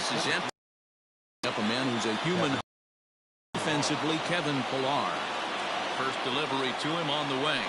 base is empty. Up a man who's a human. Defensively, Kevin Pillar. First delivery to him on the way.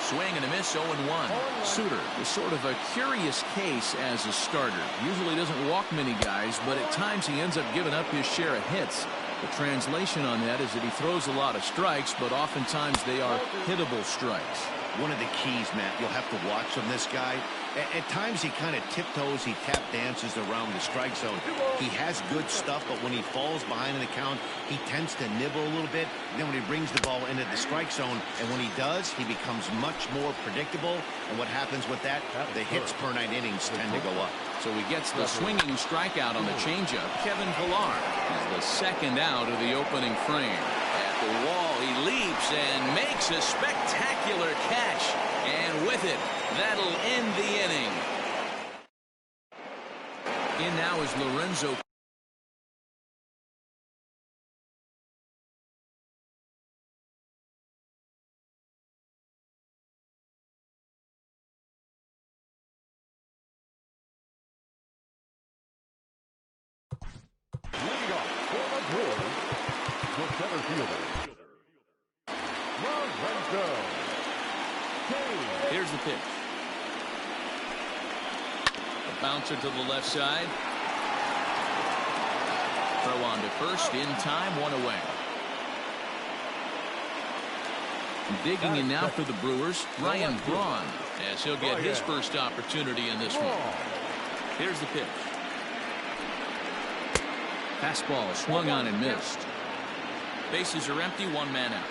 Swing and a miss, 0-1. Suter is sort of a curious case as a starter. Usually doesn't walk many guys, but at times he ends up giving up his share of hits. The translation on that is that he throws a lot of strikes, but oftentimes they are hittable strikes. One of the keys, Matt, you'll have to watch from this guy. At times he kind of tiptoes, he tap dances around the strike zone. He has good stuff, but when he falls behind in the count, he tends to nibble a little bit. And then when he brings the ball into the strike zone, and when he does, he becomes much more predictable. And what happens with that? The hits per 9 innings tend to go up. So he gets the swinging strikeout on the changeup. Kevin Pillar is the second out of the opening frame. At the wall, he leaps and makes a spectacular catch. And with it, that'll end the inning. In now is Lorenzo. Leading off for the Brewers, the center fielder, Lorenzo Kane. Here's the pitch. A bouncer to the left side. Throw on to first in time, 1 away. Digging in now for the Brewers, Ryan Braun, as he'll get his first opportunity in this one. Here's the pitch. Fastball swung on and missed. Bases are empty, 1 man out.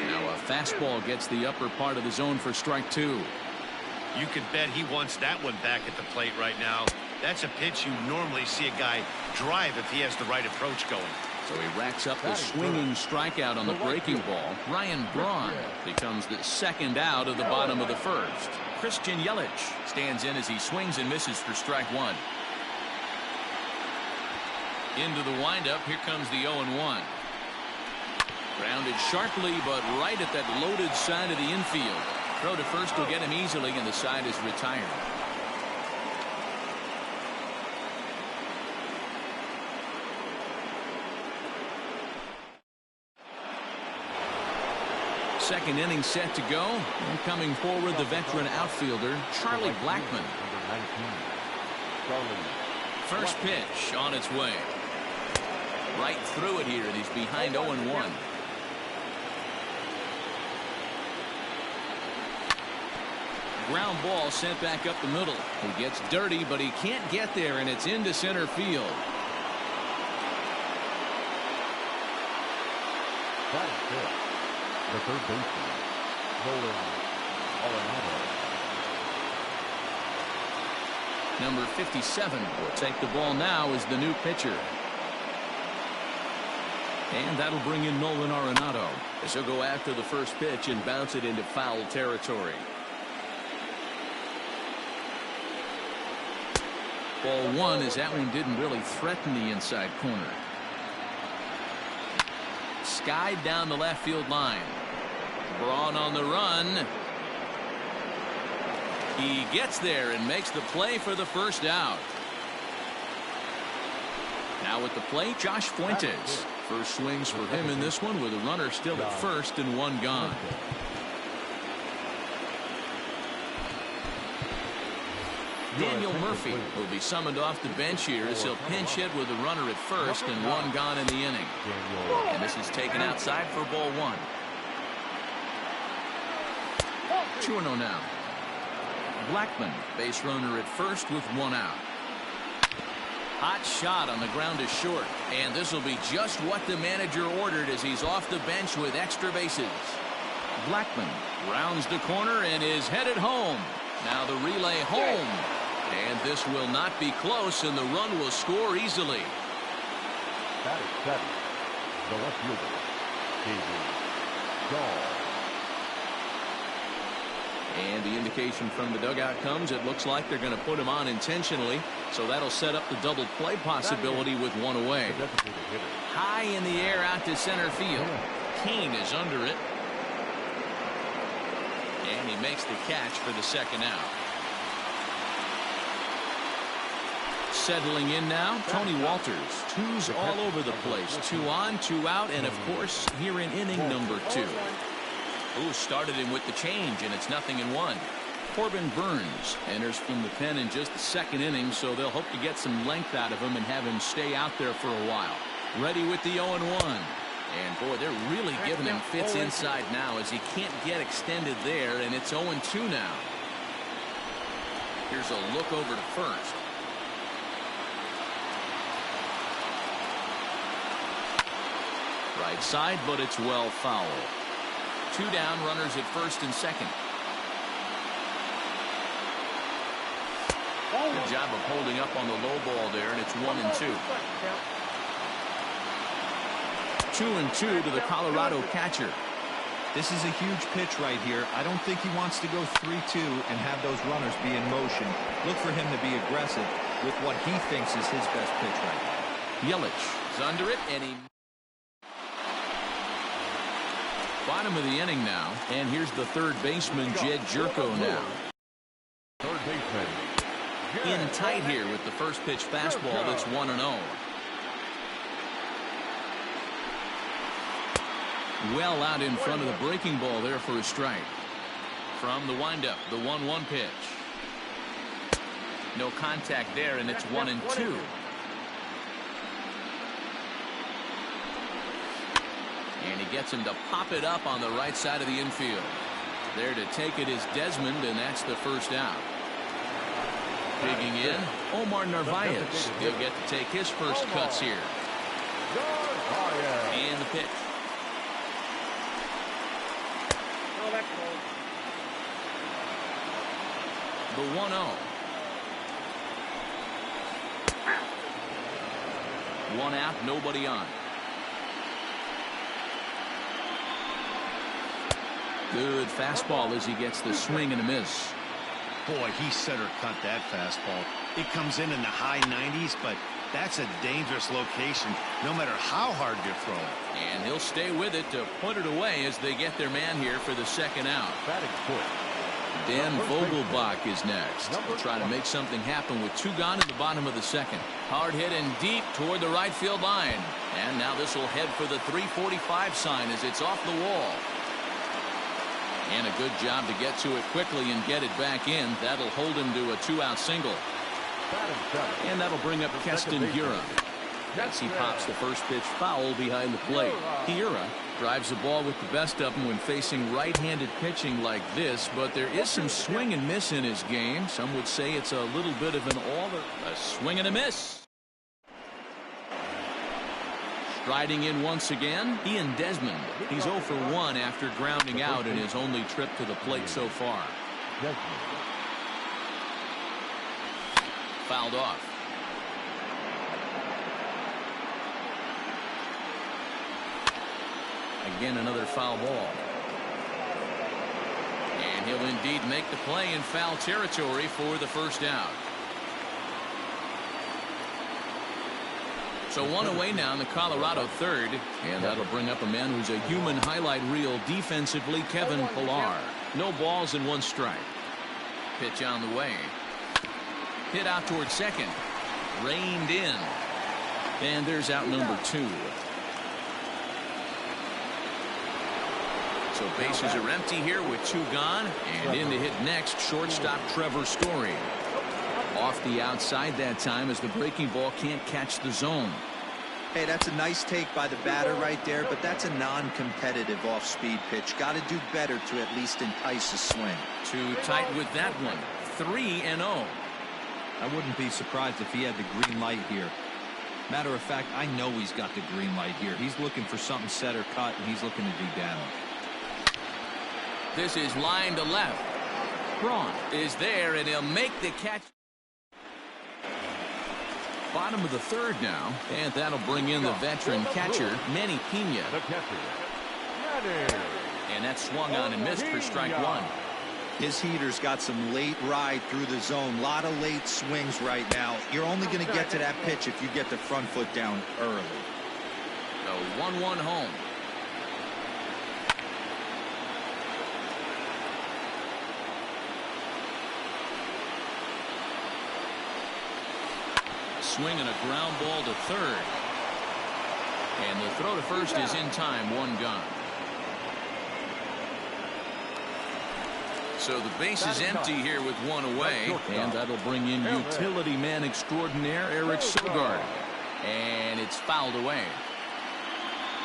Now a fastball gets the upper part of the zone for strike 2. You could bet he wants that one back at the plate right now. That's a pitch you normally see a guy drive if he has the right approach going. So he racks up the swinging strikeout on the breaking ball. Ryan Braun becomes the second out of the bottom of the first. Christian Yelich stands in as he swings and misses for strike 1. Into the windup, here comes the 0-1. Grounded sharply, but right at that loaded side of the infield. Throw to first will get him easily, and the side is retired. Second inning set to go. And coming forward, the veteran outfielder, Charlie Blackman. First pitch on its way. Right through it here, and he's behind 0-1. Ground ball sent back up the middle. He gets dirty, but he can't get there, and it's into center field. That is good. The third baseman, Number 57 will take the ball now as the new pitcher. And that'll bring in Nolan Arenado as he'll go after the first pitch and bounce it into foul territory. Ball 1 as that one didn't really threaten the inside corner. Skied down the left field line. Braun on the run. He gets there and makes the play for the first out. Now at the plate, Josh Fuentes. First swings for him in this one with a runner still at first and 1 gone. Daniel Murphy will be summoned off the bench here as he'll pinch hit with a runner at first and 1 gone in the inning. And this is taken outside for ball 1. 2-0 now. Blackman, base runner at first with 1 out. Hot shot on the ground is short, and this will be just what the manager ordered as he's off the bench with extra bases. Blackman rounds the corner and is headed home. Now the relay home, and this will not be close, and the run will score easily. That is 7. The left fielder, David. And the indication from the dugout comes, it looks like they're going to put him on intentionally, so that'll set up the double play possibility with 1 away. High in the air out to center field. Kane is under it. And he makes the catch for the second out. Settling in now, Tony Walters. Twos all over the place. 2 on, 2 out, and of course, here in inning number 2. Ooh, started him with the change, and it's 0-1. Corbin Burns enters from the pen in just the 2nd inning, so they'll hope to get some length out of him and have him stay out there for a while. Ready with the 0-1. And boy, they're really giving him fits inside now as he can't get extended there, and it's 0-2 now. Here's a look over to first. Right side, but it's well foul. 2 down, runners at first and second. Good job of holding up on the low ball there, and it's 1-2. 2-2 to the Colorado catcher. This is a huge pitch right here. I don't think he wants to go 3-2 and have those runners be in motion. Look for him to be aggressive with what he thinks is his best pitch right now. Yelich is under it, and he... Bottom of the inning now, and here's the third baseman, Jed Jerko now. Third baseman. In tight here with the first pitch fastball that's 1-0. Well out in front of the breaking ball there for a strike. From the windup, the 1-1 pitch. No contact there, and it's 1-2. And he gets him to pop it up on the right side of the infield. There to take it is Desmond, and that's the first out. Digging in, Omar Narvaez. He'll get to take his first cuts here. And the pitch. The 1-0. 1 out, nobody on. Good fastball as he gets the swing and a miss. Boy, he center cut that fastball. It comes in the high 90s, but that's a dangerous location no matter how hard you throw it. And he'll stay with it to put it away as they get their man here for the second out. Dan Vogelbach is next. They'll try to make something happen with 2 gone in the bottom of the second. Hard hit and deep toward the right field line. And now this will head for the 345 sign as it's off the wall. And a good job to get to it quickly and get it back in. That'll hold him to a 2-out single. And that'll bring up Keston Hiura as he pops the first pitch foul behind the plate. Hiura drives the ball with the best of them when facing right-handed pitching like this, but there is some swing and miss in his game. Some would say it's a little bit of an all or a swing and a miss. Striding in once again, Ian Desmond. He's 0 for 1 after grounding out in his only trip to the plate so far. Fouled off. Again, another foul ball. And he'll indeed make the play in foul territory for the first out. So 1 away now in the Colorado third, and that'll bring up a man who's a human highlight reel defensively, Kevin Pillar. No balls and 1 strike. Pitch on the way. Hit out towards second. Reined in. And there's out number 2. So bases are empty here with 2 gone, and in to hit next, shortstop Trevor Story. Off the outside that time as the breaking ball can't catch the zone. Hey, that's a nice take by the batter right there, but that's a non-competitive off-speed pitch. Got to do better to at least entice a swing. Too tight with that one. 3-0. I wouldn't be surprised if he had the green light here. Matter of fact, I know he's got the green light here. He's looking for something set or cut, and he's looking to do damage. This is line to left. Braun is there, and he'll make the catch. Bottom of the third now, and that'll bring in the veteran catcher, Manny Pena. And that swung on and missed for strike 1. His heater's got some late ride through the zone. A lot of late swings right now. You're only going to get to that pitch if you get the front foot down early. The 1-1 home. Swing and a ground ball to third. And the throw to first is in time. One gone. So the base is empty here with one away. And that'll bring in utility man extraordinaire Eric Sogard. And it's fouled away.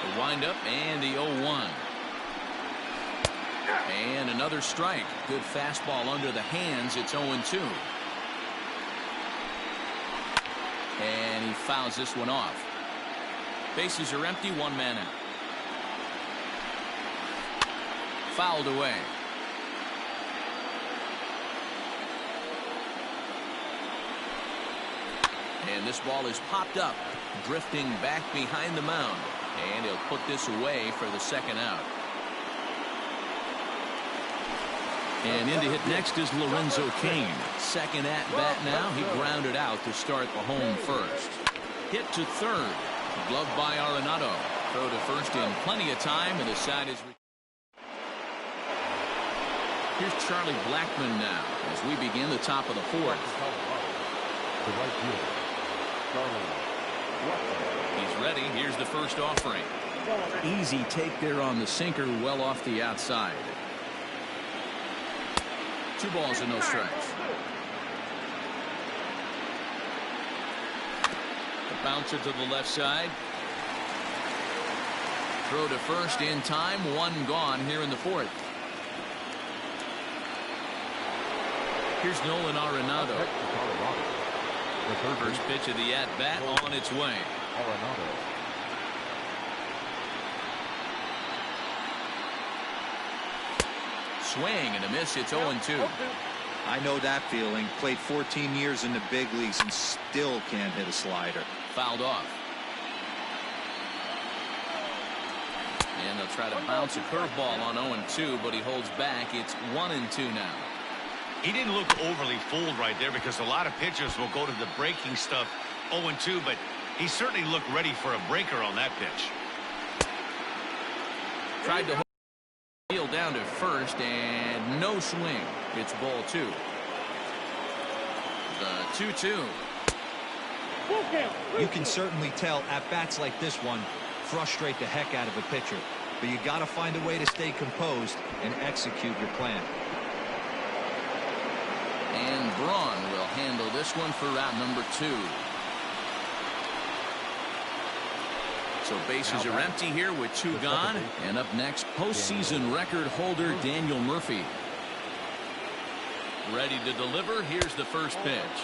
The windup and the 0-1. And another strike. Good fastball under the hands. It's 0-2. And he fouls this one off. Bases are empty. One man out. Fouled away. And this ball is popped up, drifting back behind the mound. And he'll put this away for the second out. And in to hit next is Lorenzo Kane. Second at bat now. He grounded out to start the home first. Hit to third. Gloved by Arenado. Throw to first in plenty of time, and the side is. Here's Charlie Blackman now as we begin the top of the fourth. The right fielder, Charlie Blackman. He's ready. Here's the first offering. Easy take there on the sinker, well off the outside. 2 balls and no strikes. The bouncer to the left side. Throw to first in time. One gone here in the fourth. Here's Nolan Arenado. First pitch of the at-bat on its way. Swing and a miss. It's 0-2. I know that feeling. Played 14 years in the big leagues and still can't hit a slider. Fouled off. And they'll try to bounce a curveball on 0-2, but he holds back. It's 1-2 now. He didn't look overly fooled right there because a lot of pitchers will go to the breaking stuff 0-2, but he certainly looked ready for a breaker on that pitch. Tried to hold down to first and no swing. It's ball 2. The 2-2. You can certainly tell at bats like this one frustrate the heck out of a pitcher, but you got to find a way to stay composed and execute your plan. And Braun will handle this one for route number 2. So bases are empty here with 2 gone. And up next, postseason record holder Daniel Murphy. Ready to deliver. Here's the first pitch.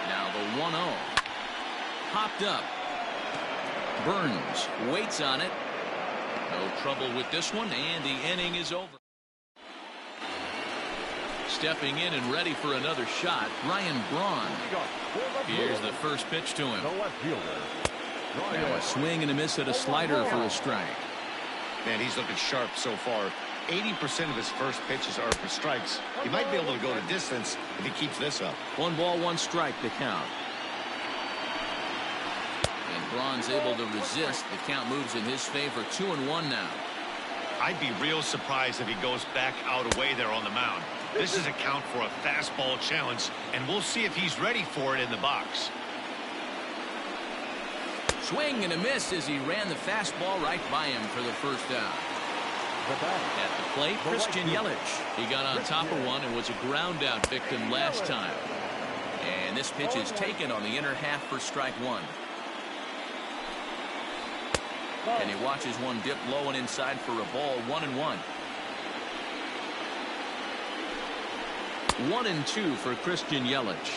Now the 1-0. Popped up. Burns waits on it. No trouble with this one, and the inning is over. Stepping in and ready for another shot, Ryan Braun. Here's the first pitch to him. Now a swing and a miss at a slider for a strike. Man, he's looking sharp so far. 80% of his first pitches are for strikes. He might be able to go to distance if he keeps this up. 1 ball, 1 strike to count. And Braun's able to resist. The count moves in his favor. 2-1 now. I'd be real surprised if he goes back out away there on the mound. This is a count for a fastball challenge, and we'll see if he's ready for it in the box. Swing and a miss as he ran the fastball right by him for the first out. At the plate, Christian Yelich. He got on top of one and was a ground out victim last time. And this pitch is taken on the inner half for strike 1. And he watches one dip low and inside for a ball. 1-1. 1-2 for Christian Yelich.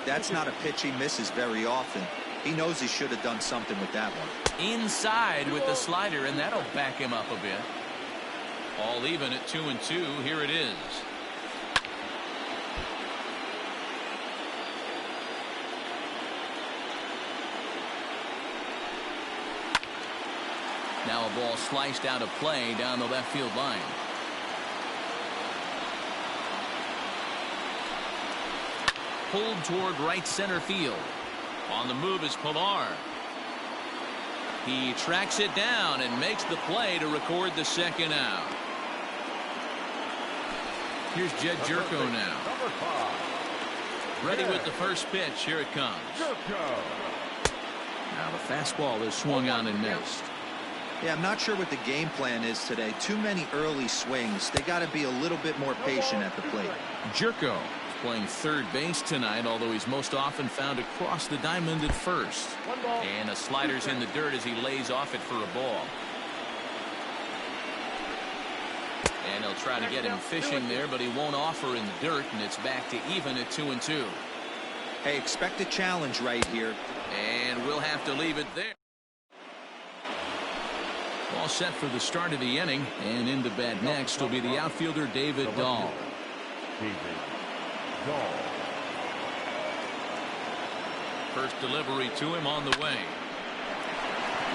That's not a pitch he misses very often. He knows he should have done something with that one. Inside with the slider, and that'll back him up a bit. All even at 2-2. Here it is. Now a ball sliced out of play down the left field line. Pulled toward right center field. On the move is Pilar. He tracks it down and makes the play to record the second out. Here's Jed Jerko now. Ready with the first pitch. Here it comes. Now the fastball is swung on and missed. Yeah, I'm not sure what the game plan is today. Too many early swings. They got to be a little bit more patient at the plate. Jerko playing third base tonight, although he's most often found across the diamond at first. And a slider's in the dirt as he lays off it for a ball. And he'll try to get him fishing there, but he won't offer in the dirt, and it's back to even at 2-2. Hey, expect a challenge right here. And we'll have to leave it there. All set for the start of the inning, and in the bat next will be the outfielder David Dahl. First delivery to him on the way.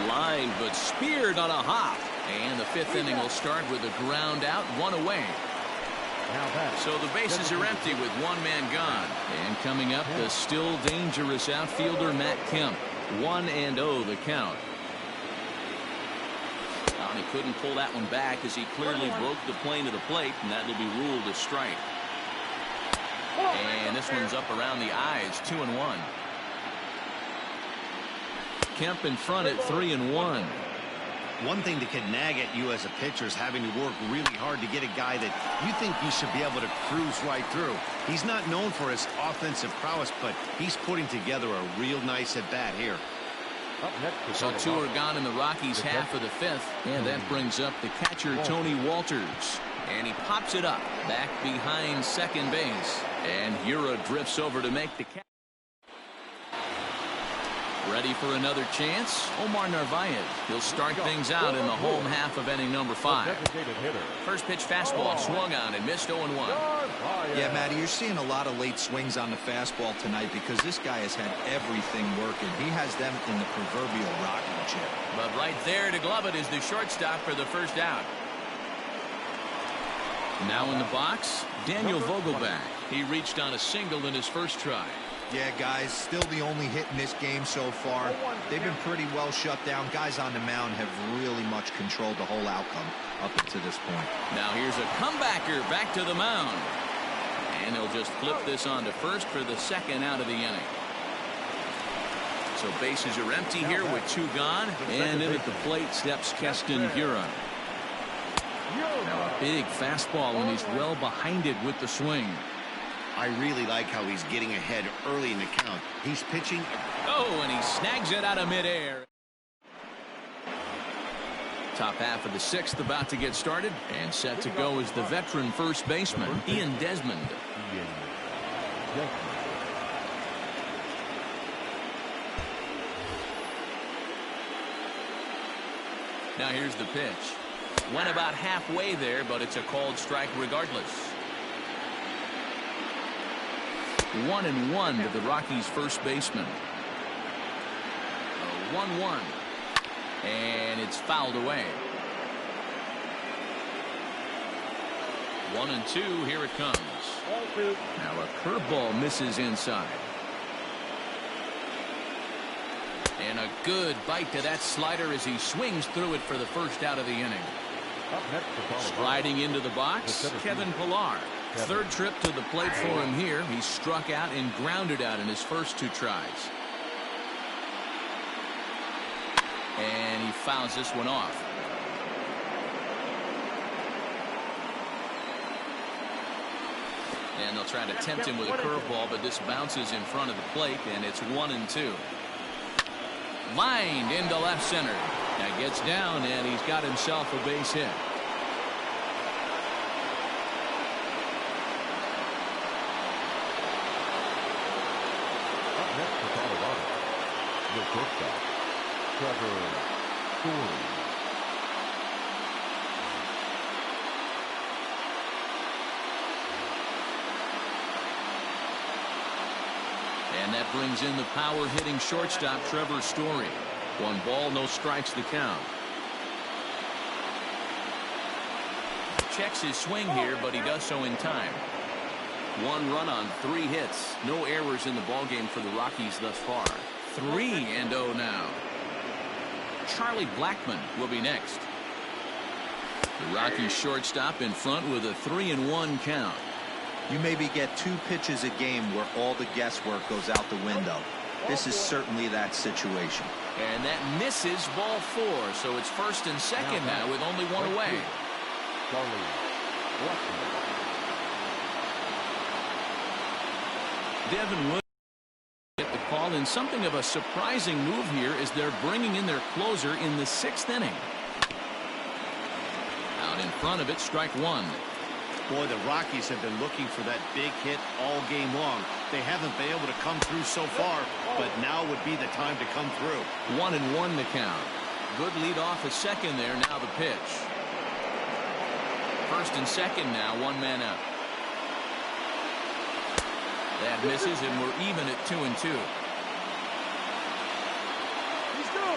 Line, but speared on a hop. And the fifth inning will start with a ground out, one away. So the bases are empty with one man gone. And coming up, the still dangerous outfielder Matt Kemp. 1-0 the count. He couldn't pull that one back as he clearly broke the plane of the plate, and that will be ruled a strike. And this one's up around the eyes, 2-1. Kemp in front at 3-1. One thing that can nag at you as a pitcher is having to work really hard to get a guy that you think you should be able to cruise right through. He's not known for his offensive prowess, but he's putting together a real nice at-bat here. So two are gone in the Rockies' half of the fifth, and that brings up the catcher Tony Walters. And he pops it up back behind second base. And Hura drifts over to make the catch. Ready for another chance? Omar Narvaez. He'll start things out in the home half of inning number 5. First pitch fastball swung on and missed 0-1. Yeah, Matty, you're seeing a lot of late swings on the fastball tonight because this guy has had everything working. He has them in the proverbial rocking chair. But right there to glove it is the shortstop for the first out. Now in the box, Daniel Vogelback. He reached on a single in his first try. Yeah, guys, still the only hit in this game so far. They've been pretty well shut down. Guys on the mound have really much controlled the whole outcome up until this point. Now here's a comebacker back to the mound. And he'll just flip this on to first for the second out of the inning. So bases are empty here with two gone. And in at the plate steps Keston Hura. Now a big fastball, and he's well behind it with the swing. I really like how he's getting ahead early in the count. He's pitching. Oh, and he snags it out of midair. Top half of the sixth about to get started, and set to go is the veteran first baseman, Ian Desmond. Now here's the pitch. Went about halfway there, but it's a called strike regardless. 1-1 to the Rockies' first baseman. 1-1. And it's fouled away. 1-2. Here it comes. Now a curveball misses inside. And a good bite to that slider as he swings through it for the first out of the inning. Sliding into the box, Kevin Pillar. Third trip to the plate for him here. He struck out and grounded out in his first two tries. And he fouls this one off. And they'll try to tempt him with a curveball, but this bounces in front of the plate, and it's 1-2. Lined into left center. Now gets down, and he's got himself a base hit. The shortstop, Trevor Story. And that brings in the power-hitting shortstop, Trevor Story. 1 ball, no strikes the count. Checks his swing here, but he does so in time. 1 run on 3 hits. No errors in the ballgame for the Rockies thus far. 3-0 now. Charlie Blackman will be next. The Rockies shortstop in front with a 3-1 count. You maybe get 2 pitches a game where all the guesswork goes out the window. This is certainly that situation. And that misses ball 4. So it's first and second now with only 1 away. Devon Williams get the call, and something of a surprising move here is they're bringing in their closer in the 6th inning. Out in front of it, strike 1. Boy, the Rockies have been looking for that big hit all game long. They haven't been able to come through so far, but now would be the time to come through. 1-1 the count. Good lead off at second there. Now the pitch. First and second now, 1 man out. That misses, and we're even at 2-2.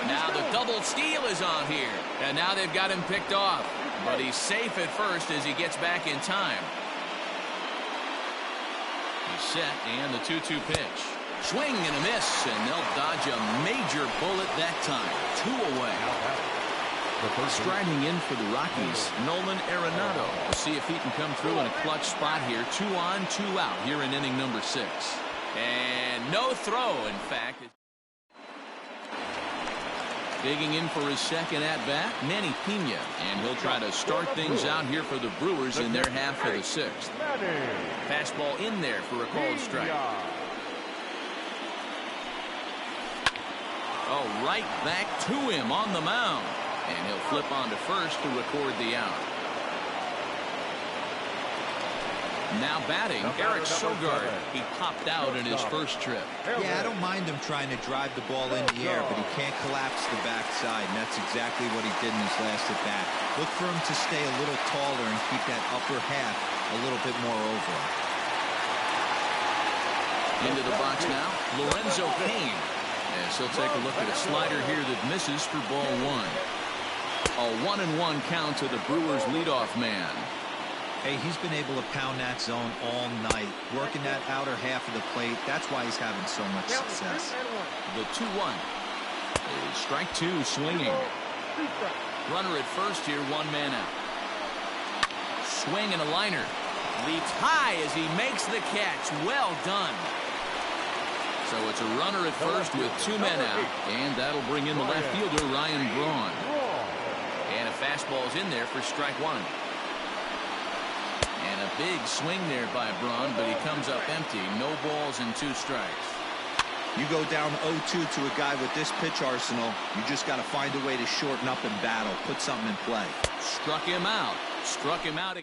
Now the double steal is on here, and now they've got him picked off. But he's safe at first as he gets back in time. He's set, and the 2-2 pitch. Swing and a miss, and they'll dodge a major bullet that time. 2 away. Striding in for the Rockies, Nolan Arenado. We'll see if he can come through in a clutch spot here. 2 on, 2 out here in inning number 6. And no throw, in fact. Digging in for his second at-bat, Manny Pena. And he'll try to start things out here for the Brewers in their half of the 6th. Fastball in there for a called strike. Oh, right back to him on the mound. And he'll flip on to first to record the out. Now batting, Eric Sogard. He popped out in his first trip. Yeah, I don't mind him trying to drive the ball in the air, but he can't collapse the backside, and that's exactly what he did in his last at bat. Look for him to stay a little taller and keep that upper half a little bit more over him. Into the box now, Lorenzo Kane. As he'll take a look at a slider here that misses for ball 1. A 1-1 count to the Brewers leadoff man. Hey, he's been able to pound that zone all night, working that outer half of the plate. That's why he's having so much success. The 2-1. Strike 2 swinging. Runner at first here, 1 man out. Swing and a liner. Leaps high as he makes the catch. Well done. So it's a runner at first with 2 men out. And that'll bring in the left fielder, Ryan Braun. And a fastball's in there for strike 1. And a big swing there by Braun, but he comes up empty. No balls and 2 strikes. You go down 0-2 to a guy with this pitch arsenal, you just got to find a way to shorten up and battle, put something in play. Struck him out. Struck him out.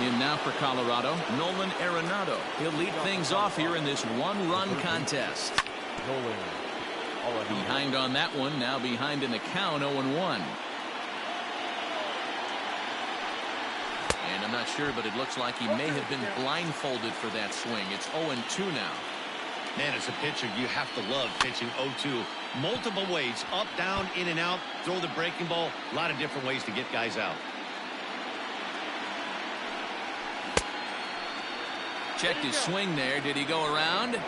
In now for Colorado, Nolan Arenado. He'll lead things off here in this 1-run contest. Behind on that one, now behind in the count, 0-1. And I'm not sure, but it looks like he may have been blindfolded for that swing. It's 0-2 now. Man, as a pitcher, you have to love pitching 0-2. Multiple ways, up, down, in and out, throw the breaking ball. A lot of different ways to get guys out. Checked his swing there. Did he go around?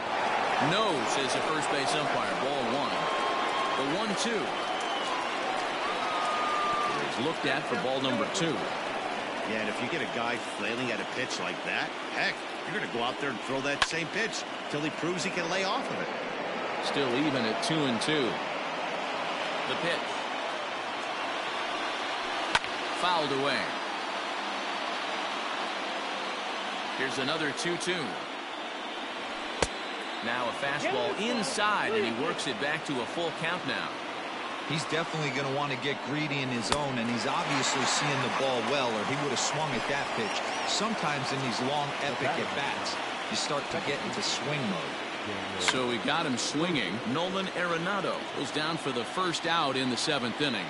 No, says the first base umpire. Ball 1. The 1-2. He's looked at for ball number 2. Yeah, and if you get a guy flailing at a pitch like that, heck, you're going to go out there and throw that same pitch till he proves he can lay off of it. Still even at 2-2. The pitch. Fouled away. Here's another 2-2. Now a fastball inside, and he works it back to a full count now. He's definitely going to want to get greedy in his zone, and he's obviously seeing the ball well, or he would have swung at that pitch. Sometimes in these long, epic at-bats, you start to get into swing mode. So he got him swinging. Nolan Arenado goes down for the first out in the 7th inning.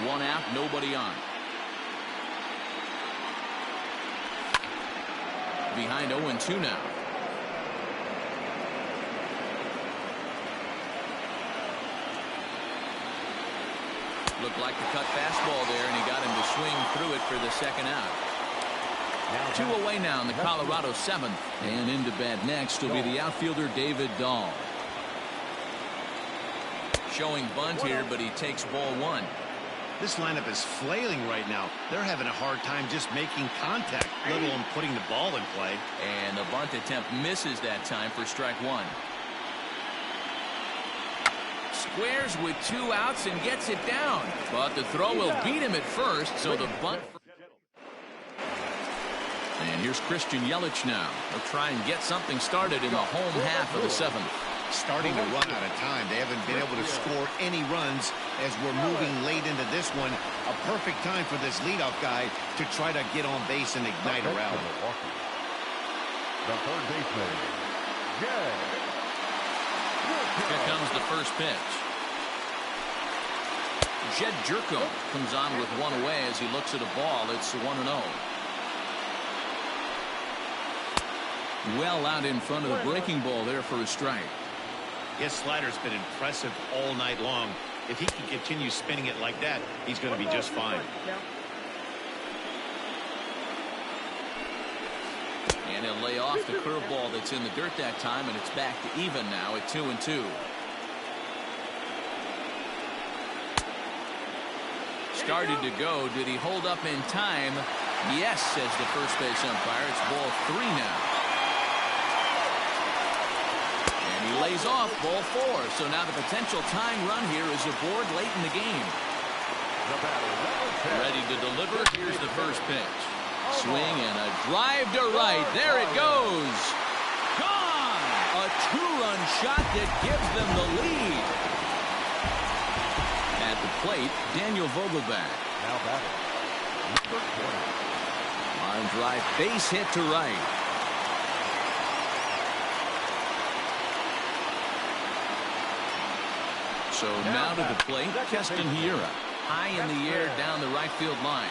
One out, nobody on. Behind 0-2 now. Looked like the cut fastball there, and he got him to swing through it for the second out. Two away now in the Colorado seventh. And into bat next will be the outfielder David Dahl. Showing bunt here, but he takes ball one. This lineup is flailing right now. They're having a hard time just making contact, let alone putting the ball in play. And the bunt attempt misses that time for strike one. Squares with 2 outs and gets it down. But the throw will beat him at first, so the bunt. And here's Christian Yelich now. They'll try and get something started in the home half of the seventh. Starting to run out of time. They haven't been able to score any runs as we're moving late into this one. A perfect time for this leadoff guy to try to get on base and ignite a rally. The third baseman, Here comes the first pitch. Jed Jerko comes on with one away as he looks at a ball. It's 1-0. Well out in front of the breaking ball there for a strike. His slider's been impressive all night long. If he can continue spinning it like that, he's going to be just fine. And he'll lay off the curveball that's in the dirt that time, and it's back to even now at 2-2. Started to go. Did he hold up in time? Yes, says the first base umpire. It's ball 3 now. And he lays off ball 4. So now the potential tying run here is aboard late in the game. Ready to deliver. Here's the first pitch. Swing and a drive to right. There it goes. Gone! A 2-run shot that gives them the lead. At the plate, Daniel Vogelbach. Now batting, number 20. Line drive, base hit to right. So now to the plate, Keston Hiura. High in the air down the right field line.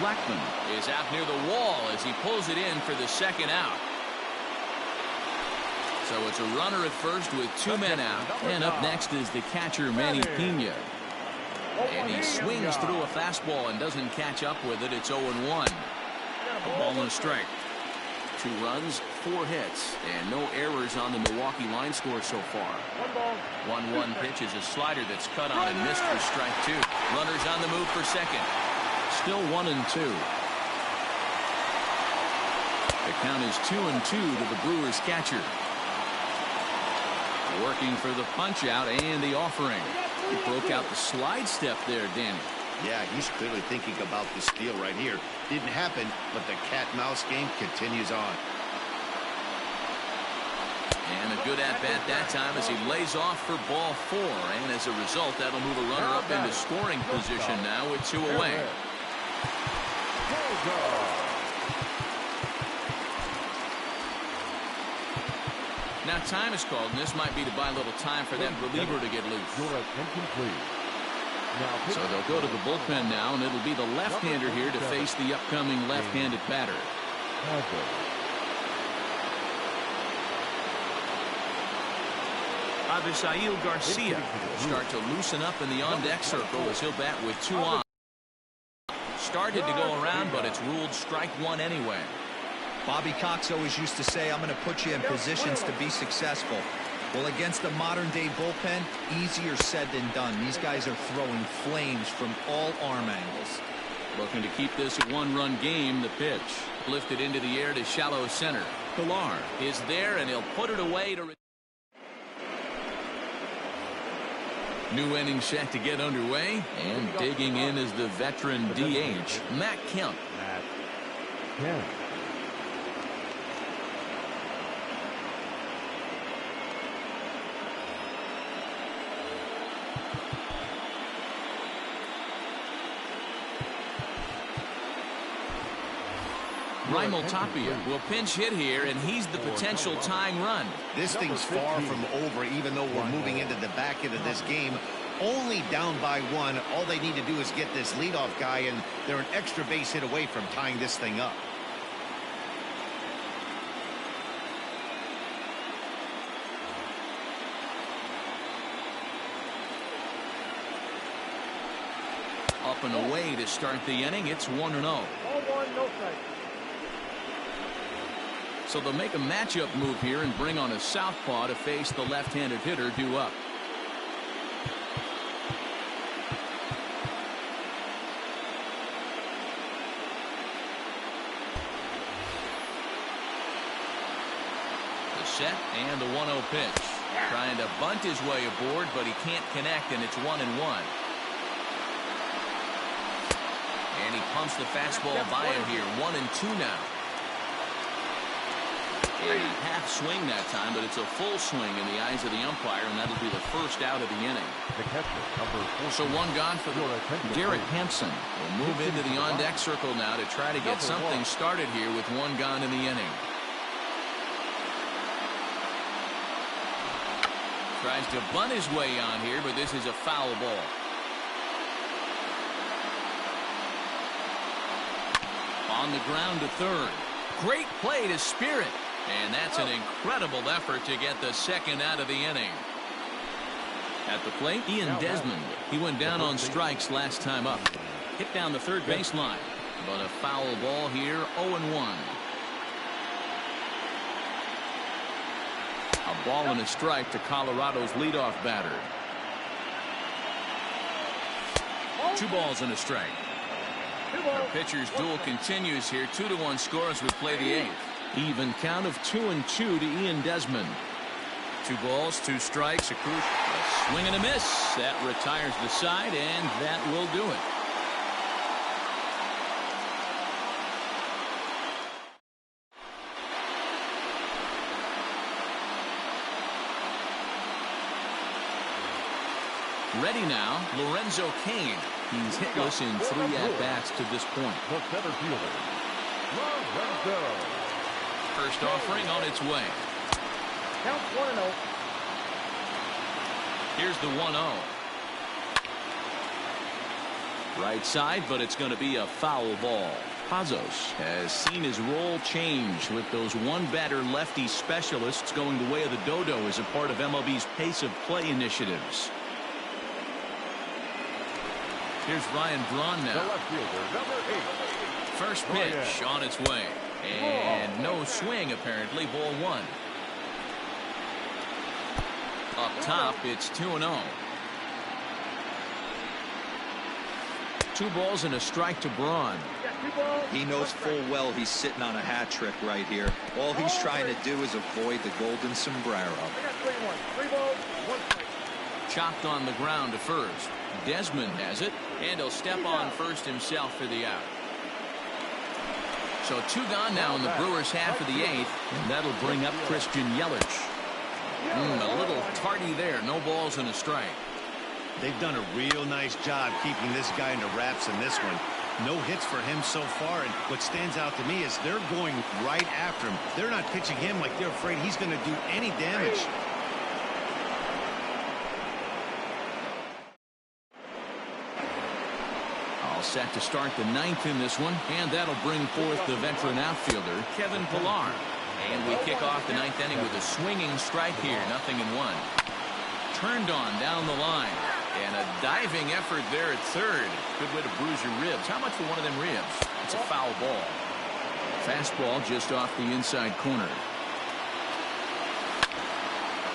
Blackman is out near the wall as he pulls it in for the second out. So it's a runner at first with 2 men out. And up next is the catcher, Manny Pena. And he swings through a fastball and doesn't catch up with it. It's 0-1. A ball and a strike. 2 runs, 4 hits, and no errors on the Milwaukee line score so far. 1-1 pitch is a slider that's cut on and missed for strike 2. Runners on the move for second. Still 1-2. The count is 2-2 to the Brewers catcher. Working for the punch out and the offering. He broke out the slide step there, Danny. Yeah, he's clearly thinking about the steal right here. Didn't happen, but the cat-mouse game continues on. And a good at-bat that time as he lays off for ball 4. And as a result, that'll move a runner up into scoring position now with 2 away. Now time is called, and this might be to buy a little time for that reliever to get loose. So they'll go to the bullpen now, and it'll be the left-hander here to face the upcoming left-handed batter. Avisail Garcia will start to loosen up in the on-deck circle as he'll bat with 2 on. Started to go around, but it's ruled strike 1 anyway. Bobby Cox always used to say, I'm going to put you in positions to be successful. Well, against the modern-day bullpen, easier said than done. These guys are throwing flames from all arm angles. Looking to keep this a 1-run game. The pitch lifted into the air to shallow center. Pilar is there, and he'll put it away to... New inning set to get underway, and digging in is the veteran DH, Matt Kemp. Raimel Tapia will pinch hit here, and he's the potential tying run. This thing's far from over, even though we're moving into the back end of this game. Only down by 1. All they need to do is get this leadoff guy, and they're an extra base hit away from tying this thing up. Up and away to start the inning. It's 1-0. 1, no strike. So they'll make a matchup move here and bring on a southpaw to face the left-handed hitter due up. The set and the 1-0 pitch. Trying to bunt his way aboard, but he can't connect, and it's 1-1. And he pumps the fastball by him here. 1-2 now. And a half swing that time, but it's a full swing in the eyes of the umpire, and that'll be the first out of the inning. The catcher, number 14. So one gone for Derek Hampson. Will move into the on-deck circle now to try to get something started here with one gone in the inning. Tries to bunt his way on here, but this is a foul ball. On the ground to third. Great play to Spirit. And that's an incredible effort to get the second out of the inning. At the plate, Ian Desmond. He went down on strikes last time up. Hit down the third baseline. But a foul ball here, 0-1. A ball and a strike to Colorado's leadoff batter. 2 balls and a strike. Our pitcher's duel continues here. 2-1 score as we play the 8th. Even count of 2-2 to Ian Desmond. 2 balls, 2 strikes. A swing and a miss. That retires the side, and that will do it. Ready now, Lorenzo Kane. He's hitless in 3 at-bats to this point. The center fielder, Lorenzo. First offering on its way. Count 1-0. Here's the 1-0. Right side, but it's going to be a foul ball. Pazos has seen his role change with those one-batter lefty specialists going the way of the dodo as a part of MLB's pace of play initiatives. Here's Ryan Braun now. The left fielder, number 8. First pitch on its way. And no swing, apparently. Ball 1. Up top, it's 2-0. 2 balls and a strike to Braun. He knows full well he's sitting on a hat trick right here. All he's trying to do is avoid the golden sombrero. I got 3-1. 3 balls, 1 strike. Chopped on the ground to first. Desmond has it, and he'll step on first himself for the out. So 2 gone now in the Brewers' half of the 8th, and that'll bring up Christian Yelich. A little tardy there. No balls and a strike. They've done a real nice job keeping this guy into wraps in this one. No hits for him so far, and what stands out to me is they're going right after him. They're not pitching him like they're afraid he's going to do any damage. Set to start the 9th in this one, and that'll bring forth the veteran outfielder Kevin Pillar. And we kick off the 9th inning with a swinging strike here. 0-1. Turned on down the line, and a diving effort there at third. Good way to bruise your ribs. How much for one of them ribs? It's a foul ball. Fastball just off the inside corner.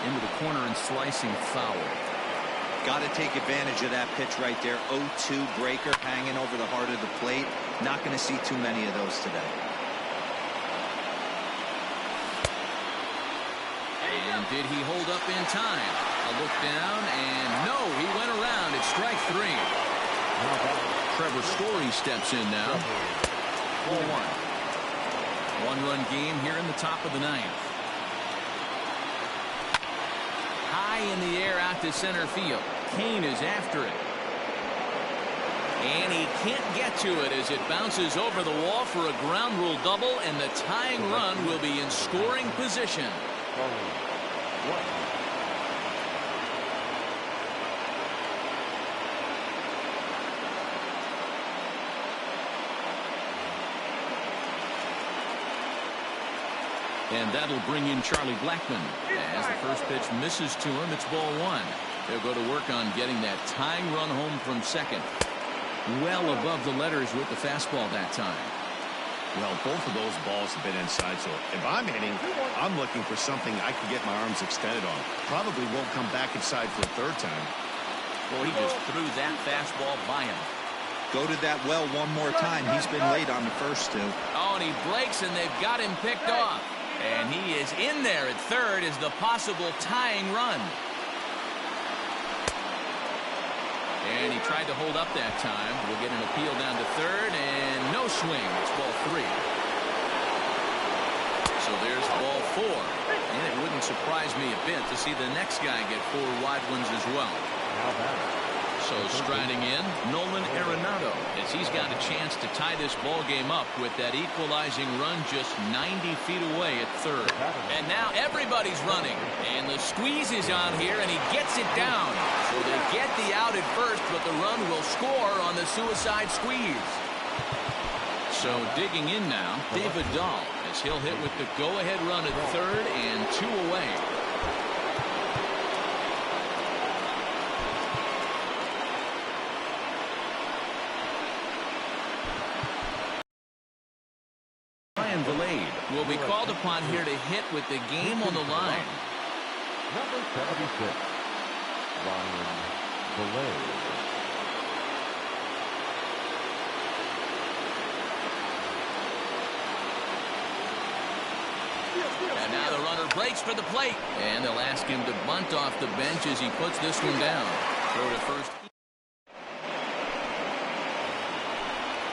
Into the corner and slicing foul. Got to take advantage of that pitch right there. 0-2 breaker hanging over the heart of the plate. Not going to see too many of those today. And did he hold up in time? A look down, and no, he went around. It's strike 3. Trevor Story steps in now. 4-1. 1-run game here in the top of the 9th. High in the air out to center field. Kane is after it. And he can't get to it as it bounces over the wall for a ground rule double, and the tying run will be in scoring position. And that'll bring in Charlie Blackman. As the first pitch misses to him, it's ball 1. They'll go to work on getting that tying run home from second. Well above the letters with the fastball that time. Well, both of those balls have been inside, so if I'm hitting, I'm looking for something I can get my arms extended on. Probably won't come back inside for a third time. Well, he just threw that fastball by him. Go to that well one more time. He's been late on the first two. Oh, and he breaks, and they've got him picked off. And he is in there at third as the possible tying run. And he tried to hold up that time. We'll get an appeal down to third, and no swing. It's ball 3. So there's ball 4. And it wouldn't surprise me a bit to see the next guy get 4 wide ones as well. So striding in, Nolan Arenado, as he's got a chance to tie this ball game up with that equalizing run just 90 feet away at third. And now everybody's running, and the squeeze is on here, and he gets it down. So they get the out at first, but the run will score on the suicide squeeze. So digging in now, David Dahl, as he'll hit with the go-ahead run at third and 2 away. Will be called upon here to hit with the game on the line. Number 76, Ryan Vallee. And now the runner breaks for the plate. And they'll ask him to bunt off the bench as he puts this one down. Throw to first.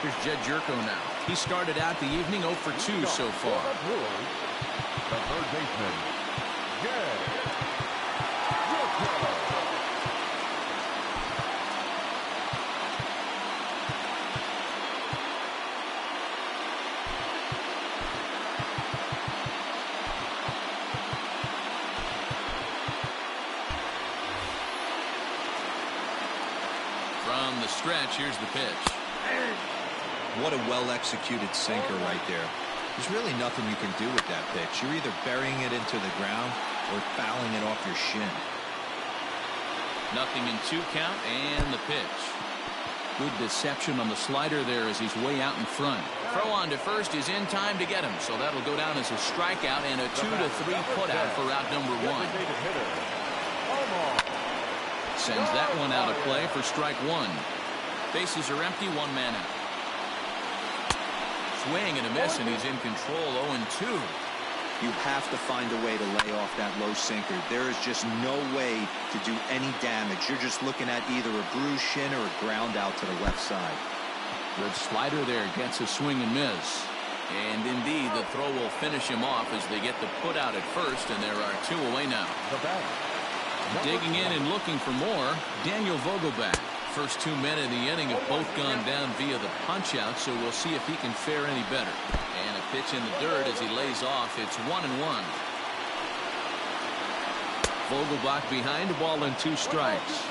Here's Jed Jerko now. He started out the evening 0 for 2 so far. The third baseman, Jed Jerko. From the stretch, here's the pitch. What a well-executed sinker right there. There's really nothing you can do with that pitch. You're either burying it into the ground or fouling it off your shin. Nothing in 2 count, and the pitch. Good deception on the slider there as he's way out in front. Throw on to first is in time to get him, so that'll go down as a strikeout and a 2-3 putout for out number 1. Sends that one out of play for strike 1. Bases are empty, 1 man out. Swing and a miss, and he's in control. 0-2. You have to find a way to lay off that low sinker. There is just no way to do any damage. You're just looking at either a bruised shin or a ground out to the left side. Good slider there, gets a swing and miss. And indeed, the throw will finish him off as they get the put out at first, and there are 2 away now. Digging in and looking for more, Daniel Vogelbach. First 2 men in the inning have both gone down via the punch-out, so we'll see if he can fare any better. And a pitch in the dirt as he lays off. It's 1-1. Vogelbach behind, 2 strikes.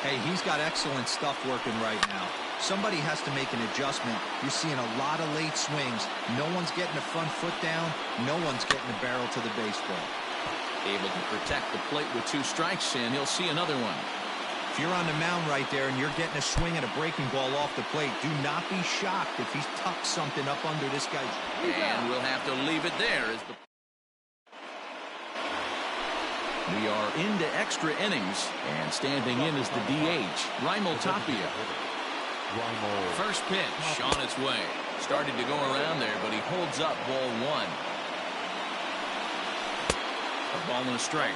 Hey, he's got excellent stuff working right now. Somebody has to make an adjustment. You're seeing a lot of late swings. No one's getting the front foot down. No one's getting the barrel to the baseball. Able to protect the plate with 2 strikes, and he'll see another one. If you're on the mound right there and you're getting a swing and a breaking ball off the plate, do not be shocked if he's tucked something up under this guy's. And we'll have to leave it there as the. We are into extra innings, and standing in is the DH, Raimel Tapia. First pitch on its way. Started to go around there, but he holds up ball 1. A ball and a strike.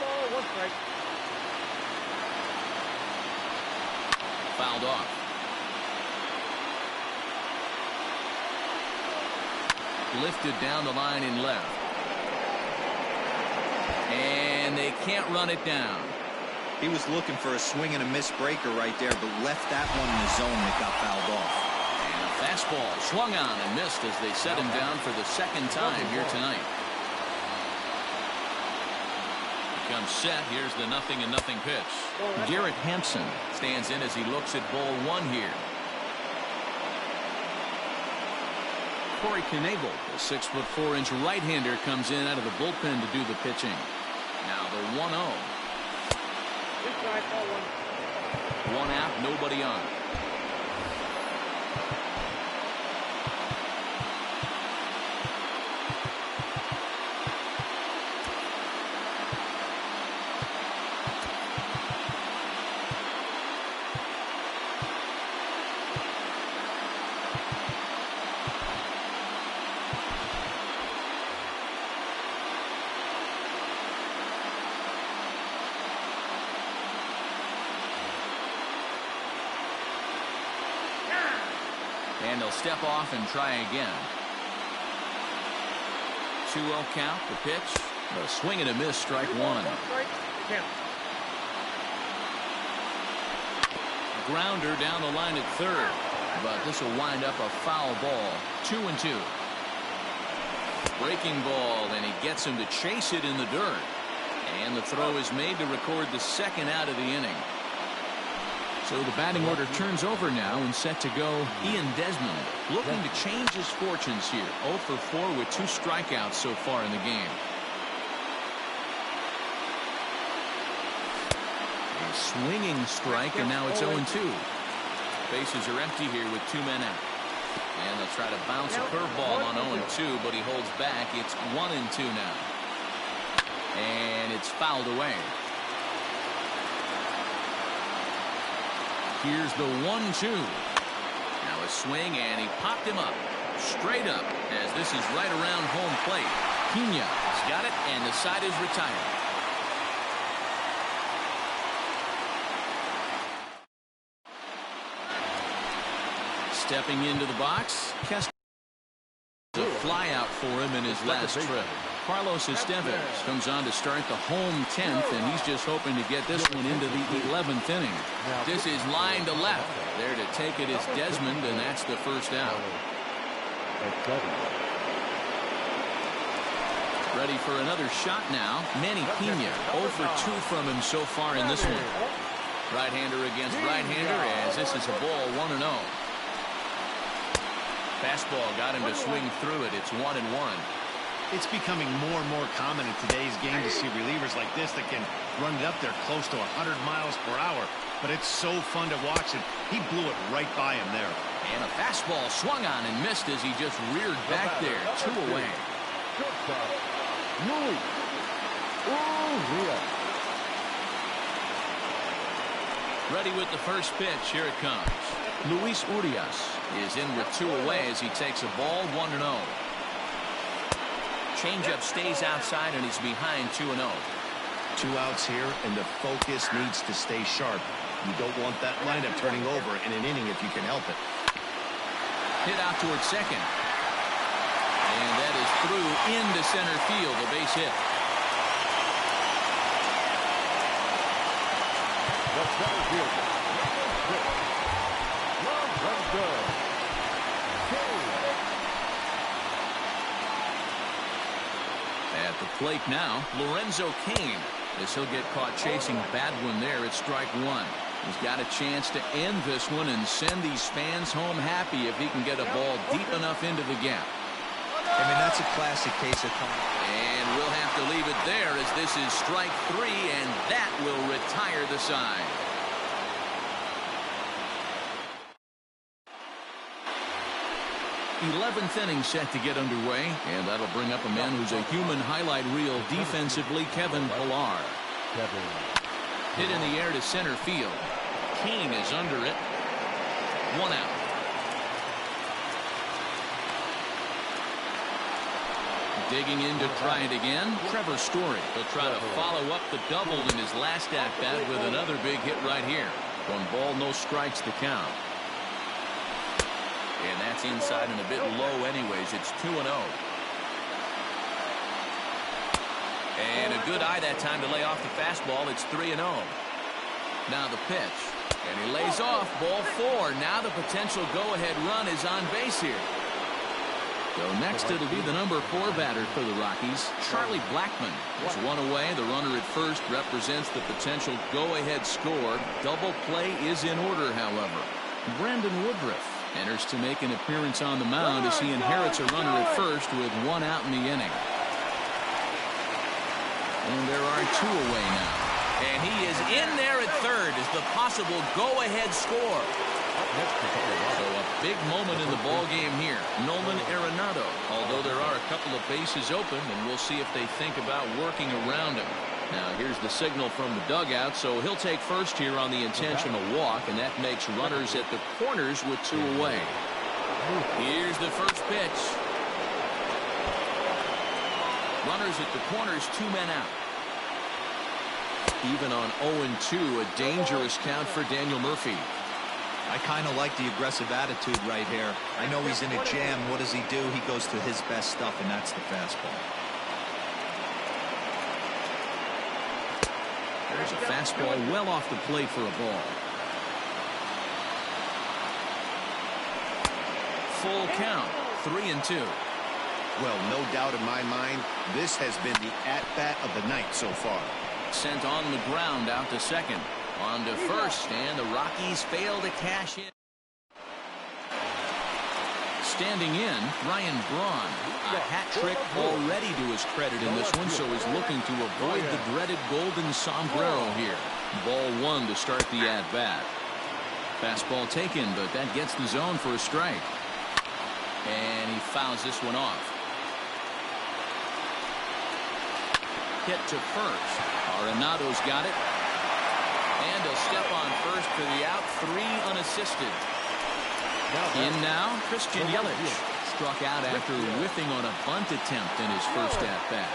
Fouled off. Lifted down the line in left. And they can't run it down. He was looking for a swing and a miss breaker right there, but left that one in the zone that got fouled off. And a fastball swung on and missed as they set him down for the 2nd time here tonight. Comes set. Here's the 0-0 pitch. Garrett Hampson stands in as he looks at ball 1 here. Corey Knebel, the 6'4" right-hander, comes in out of the bullpen to do the pitching. Now the 1-0. 1 out, nobody on. And they'll step off and try again. 2-0 count. The pitch. A swing and a miss. Strike one. Grounder down the line at third. But this will wind up a foul ball. 2-2. Breaking ball, and he gets him to chase it in the dirt. And the throw is made to record the second out of the inning. So the batting order turns over now and set to go Ian Desmond, looking to change his fortunes here. 0 for 4 with 2 strikeouts so far in the game. A swinging strike, and now it's 0-2. Bases are empty here with 2 men out. And they'll try to bounce a curveball on 0-2, but he holds back. It's 1-2 now. And it's fouled away. Here's the 1-2. Now a swing, and he popped him up. Straight up, as this is right around home plate. Piña's got it, and the side is retired. Stepping into the box, Kester. A fly out for him in his last trip. Carlos Estevez comes on to start the home 10th, and he's just hoping to get this one into the 11th inning. This is line to left. There to take it is Desmond, and that's the first out. Ready for another shot now. Manny Piña, 0 for 2 from him so far in this one. Right-hander against right-hander, as this is a ball 1-0. Fastball got him to swing through it. It's 1-1. It's becoming more and more common in today's game to see relievers like this that can run it up there close to 100 miles per hour. But it's so fun to watch it. He blew it right by him there. And a fastball swung on and missed as he just reared back there. 2 away. Ready with the first pitch. Here it comes. Luis Urias is in with 2 away as he takes a ball 1-0. Changeup stays outside, and he's behind 2-0. 2 outs here, and the focus needs to stay sharp. You don't want that lineup turning over in an inning if you can help it. Hit out towards second. And that is through into center field, a base hit. At the plate now, Lorenzo Kane, as he'll get caught chasing a bad one there at strike 1. He's got a chance to end this one and send these fans home happy if he can get a ball deep enough into the gap. I mean, that's a classic case of coming. And we'll have to leave it there as this is strike 3, and that will retire the side. '11th inning set to get underway, and that'll bring up a man who's a human highlight reel defensively, Kevin Pillar. Hit in the air to center field. Kane is under it. 1 out. Digging in to try it again, Trevor Story. He'll try to follow up the double in his last at-bat with another big hit right here. 1 ball, no strikes to count. And that's inside and a bit low anyways. It's 2-0. And a good eye that time to lay off the fastball. It's 3-0. Now the pitch. And he lays off. Ball 4. Now the potential go-ahead run is on base here. So next it'll be the number 4 batter for the Rockies, Charlie Blackman. There's 1 away. The runner at first represents the potential go-ahead score. Double play is in order, however. Brandon Woodruff enters to make an appearance on the mound as he inherits a runner at first with 1 out in the inning. And there are 2 away now. And he is in there at third as the possible go-ahead score. So a big moment in the ball game here. Nolan Arenado, although there are a couple of bases open, and we'll see if they think about working around him. Now here's the signal from the dugout, so he'll take first here on the intentional walk, and that makes runners at the corners with 2 away. Here's the first pitch. Runners at the corners, 2 men out. Even on 0-2, a dangerous count for Daniel Murphy. I kind of like the aggressive attitude right here. I know he's in a jam. What does he do? He goes to his best stuff, and that's the fastball. There's a fastball well off the plate for a ball. Full count, 3-2. Well, no doubt in my mind, this has been the at-bat of the night so far. Sent on the ground out to second. On to first, and the Rockies fail to cash in. Standing in, Ryan Braun. A hat trick already to his credit in this one, so he's looking to avoid the dreaded golden sombrero here. Ball one to start the at-bat. Fastball taken, but that gets the zone for a strike. And he fouls this one off. Hit to first. Arenado's got it. And a step on first for the out. 3 unassisted. In now, Christian Yelich. Struck out after whiffing on a bunt attempt in his first at-bat.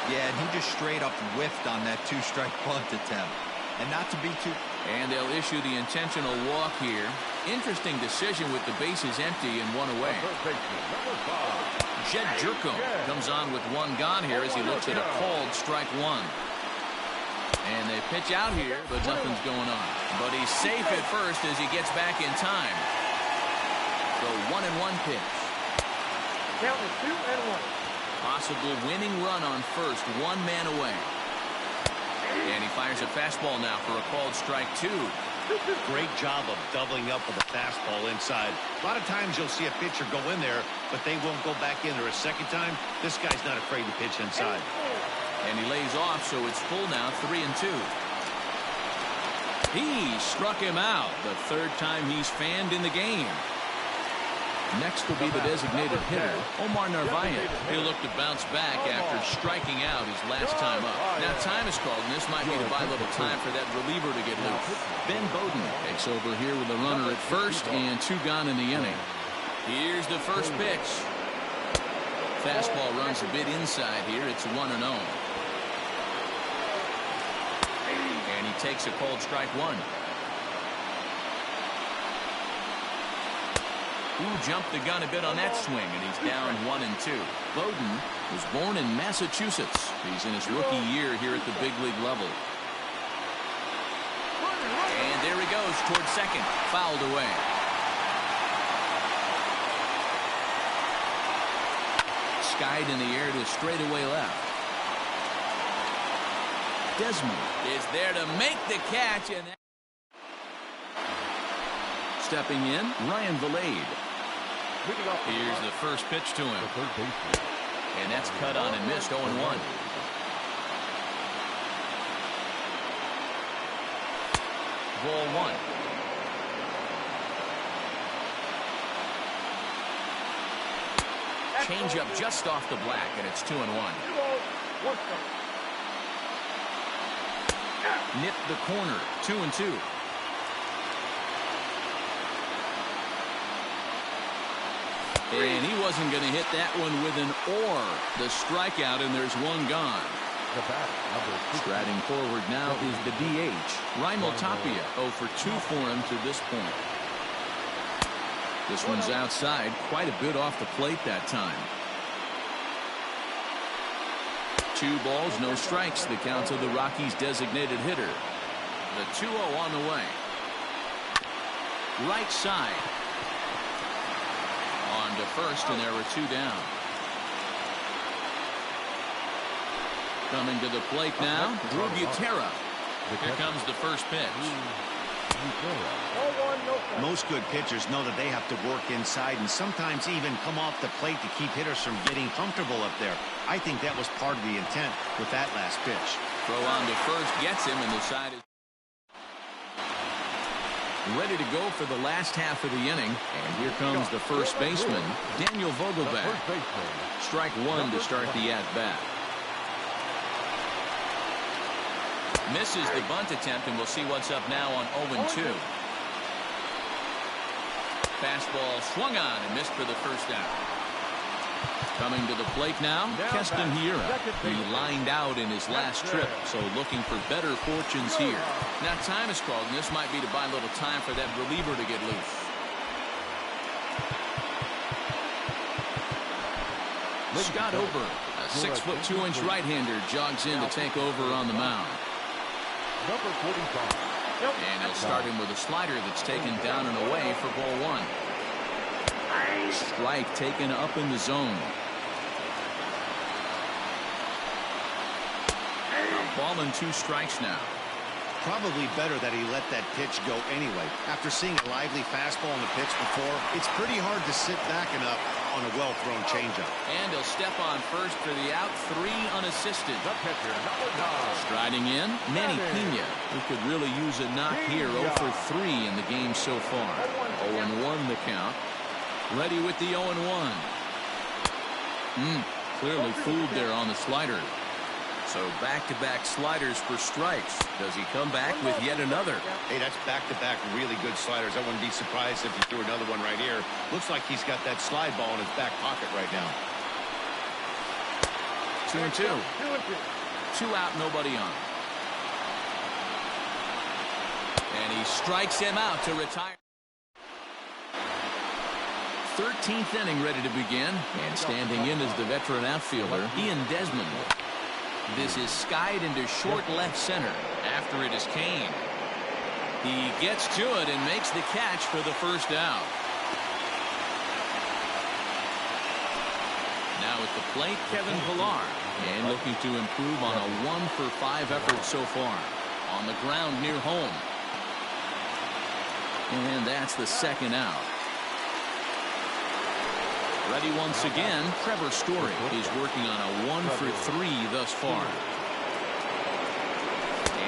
Yeah, and he just straight up whiffed on that 2-strike bunt attempt. And not to be too... And they'll issue the intentional walk here. Interesting decision with the bases empty and 1 away. Jed Jerko comes on with 1 gone here as he looks at a called strike 1. And they pitch out here, but nothing's going on. But he's safe at first as he gets back in time. The 1-1 pitch. Count is 2-1. Possible winning run on first, 1 man away. And he fires a fastball now for a called strike 2. Great job of doubling up with a fastball inside. A lot of times you'll see a pitcher go in there, but they won't go back in there a second time. This guy's not afraid to pitch inside. And he lays off, so it's full now, 3-2. He struck him out the 3rd time he's fanned in the game. Next will be the designated hitter, Omar Narvaez. He'll look to bounce back after striking out his last time up. Now time is called, and this might be to buy a little time for that reliever to get loose. Ben Bowden takes over here with a runner at first and 2 gone in the inning. Here's the first pitch. Fastball runs a bit inside here. It's 1-0. And he takes a called strike 1. Who jumped the gun a bit on that swing, and he's down 1-2. Bowden was born in Massachusetts. He's in his rookie year here at the big league level. And there he goes towards second. Fouled away. Skied in the air to a straightaway left. Desmond is there to make the catch, and stepping in, Ryan Vilade. Here's the first pitch to him. And that's cut on and missed, 0-1. Ball 1. Change up just off the black, and it's 2-1. Nipped the corner, 2-2. And he wasn't going to hit that one with an or. The strikeout, and there's 1 gone. Striding forward now is the DH, Raimel Tapia. 0 for 2 for him to this point. This one's outside, quite a bit off the plate that time. 2 balls, no strikes. The count of the Rockies' designated hitter. The 2-0 on the way. Right side. On to first, and there were 2 down. Coming to the plate now, Drew Butera. Here comes the first pitch. Most good pitchers know that they have to work inside and sometimes even come off the plate to keep hitters from getting comfortable up there. I think that was part of the intent with that last pitch. Throw on to first gets him, and the side is ready to go for the last half of the inning. And here comes the first baseman, Daniel Vogelbach. Strike 1 to start the at-bat. Misses the bunt attempt, and we'll see what's up now on 0-2. Fastball swung on and missed for the first out. Coming to the plate now, Keston Hiura. He lined out in his last trip, so looking for better fortunes here. Now time is called, and this might be to buy a little time for that reliever to get loose. Scott Ober, a 6'2" right-hander, jogs in to take over on the mound. Number 45. And he'll start him with a slider that's taken down and away for ball one. Strike taken up in the zone. A ball and 2 strikes now. Probably better that he let that pitch go anyway. After seeing a lively fastball on the pitch before, it's pretty hard to sit back and up on a well-thrown changeup. And he'll step on first for the out, 3 unassisted. The pitcher, number 9. Striding in, Manny Pena, who could really use a knock here. 0 for 3 in the game so far. 0-1 the count. Ready with the 0-1. Clearly fooled there on the slider. So back-to-back sliders for strikes. Does he come back with yet another? Hey, that's back-to-back really good sliders. I wouldn't be surprised if he threw another one right here. Looks like he's got that slide ball in his back pocket right now. 2-2. 2 out, nobody on. And he strikes him out to retire. 13th inning ready to begin. And standing in is the veteran outfielder, Ian Desmond. This is skied into short left center. After it is Kane. He gets to it and makes the catch for the first out. Now at the plate, Kevin Pillar. And looking to improve on a 1 for 5 effort so far. On the ground near home. And that's the second out. Ready once again, Trevor Story. He's working on a 1 for 3 thus far.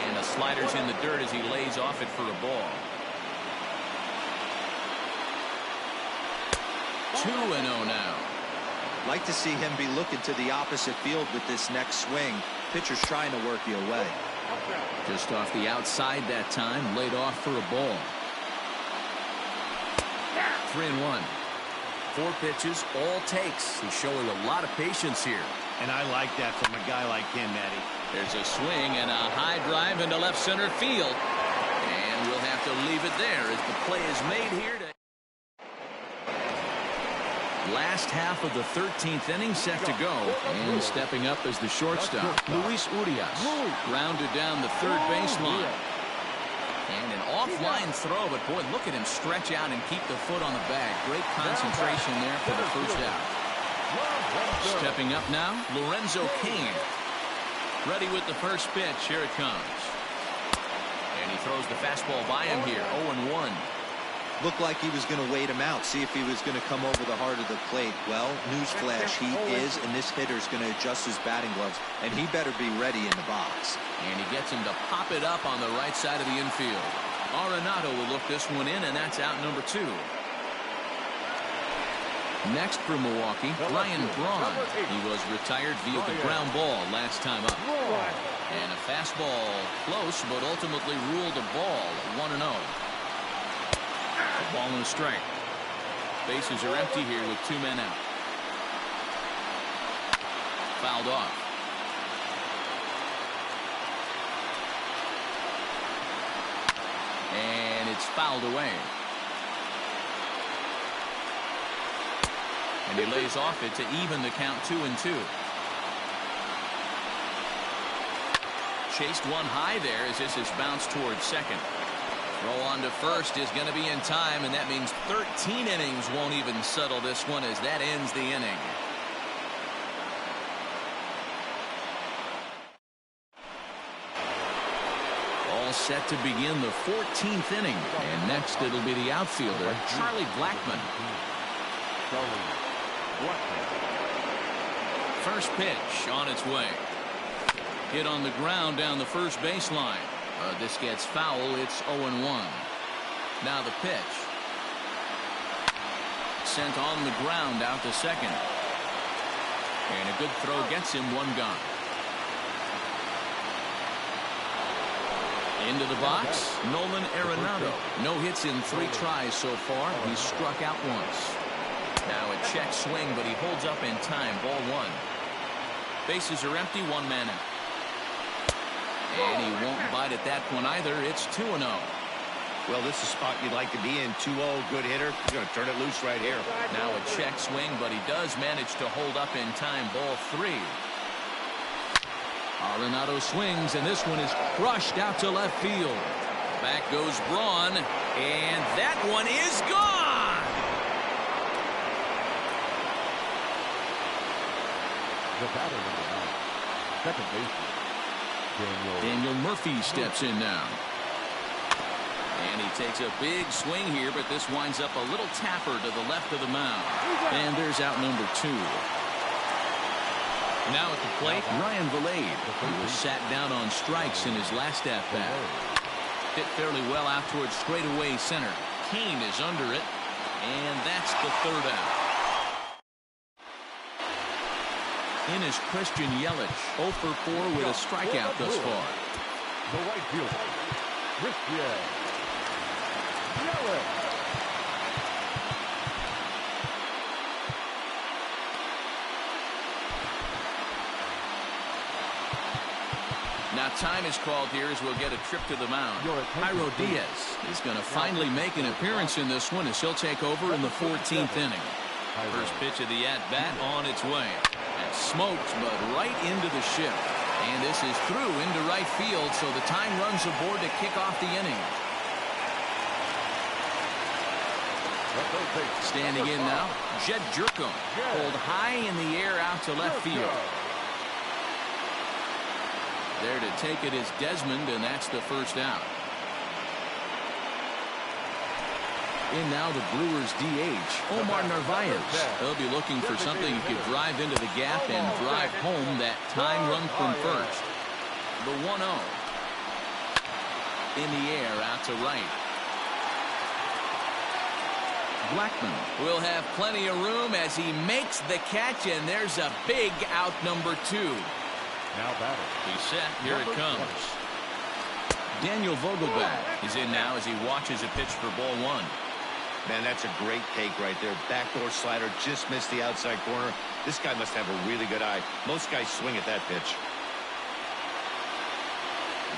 And the slider's in the dirt as he lays off it for a ball. 2-0 now. Like to see him be looking to the opposite field with this next swing. Pitcher's trying to work you away. Just off the outside that time, laid off for a ball. 3-1. 4 pitches, all takes. He's showing a lot of patience here. And I like that from a guy like him, Matty. There's a swing and a high drive into left center field. And we'll have to leave it there as the play is made here. Last half of the 13th inning set to go. And stepping up as the shortstop, Luis Urias. Rounded down the third baseline. And an offline throw, but boy, look at him stretch out and keep the foot on the bag. Great concentration there for the first out. Stepping up now, Lorenzo Kane. Ready with the first pitch. Here it comes. And he throws the fastball by him here. 0-1. Looked like he was going to wait him out, see if he was going to come over the heart of the plate. Well, newsflash, he is, and this hitter's going to adjust his batting gloves, and he better be ready in the box. And he gets him to pop it up on the right side of the infield. Arenado will look this one in, and that's out number 2. Next for Milwaukee, Ryan Braun. He was retired via the ground ball last time up. And a fastball close, but ultimately ruled a ball. 1-0. A ball and a strike. Bases are empty here with 2 men out. Fouled off. And it's fouled away. And he lays off it to even the count 2-2. Chased one high there as this is bounced towards second. Throw on to first is going to be in time, and that means 13 innings won't even settle this one as that ends the inning. All set to begin the 14th inning, and next it'll be the outfielder, Charlie Blackman. First pitch on its way. Hit on the ground down the first baseline. This gets foul. It's 0-1. Now the pitch. Sent on the ground out to second. And a good throw gets him 1 gone. Into the box, Nolan Arenado. No hits in 3 tries so far. He's struck out once. Now a check swing, but he holds up in time. Ball one. Bases are empty, one man out. And he won't bite at that one either. It's 2-0. Well, this is a spot you'd like to be in. 2-0, good hitter. He's going to turn it loose right here. Now a check swing, but he does manage to hold up in time. Ball three. Arenado swings, and this one is crushed out to left field. Back goes Braun, and that one is gone. The batter number 9, second baseman, Daniel Murphy steps in now. And he takes a big swing here, but this winds up a little tapper to the left of the mound. And there's out number 2. Now at the plate, Ryan Vilade, who was sat down on strikes in his last at-bat. Hit fairly well out towards straightaway center. Kane is under it, and that's the third out. In is Christian Yelich, 0 for 4 with a strikeout thus far. the right fielder, Christian Yelich. Now time is called here as we'll get a trip to the mound. Jairo Diaz is going to finally make an appearance in this one as he'll take over in the 14th inning. First pitch of the at-bat on its way. And smoked, but right into the ship. And this is through into right field, so the time runs aboard to kick off the inning. Standing in now, Jed Jerko. Pulled high in the air out to left field. There to take it is Desmond, and that's the first out. In now the Brewers DH, Omar Narvaez. They'll be looking for something he could drive into the gap and drive home that time run from first. The 1-0. In the air out to right. Blackman will have plenty of room as he makes the catch, and there's a big out number 2. Now batter. He's set. Here it comes. Daniel Vogelbach is in now as he watches a pitch for ball 1. Man, that's a great take right there. Backdoor slider just missed the outside corner. This guy must have a really good eye. Most guys swing at that pitch.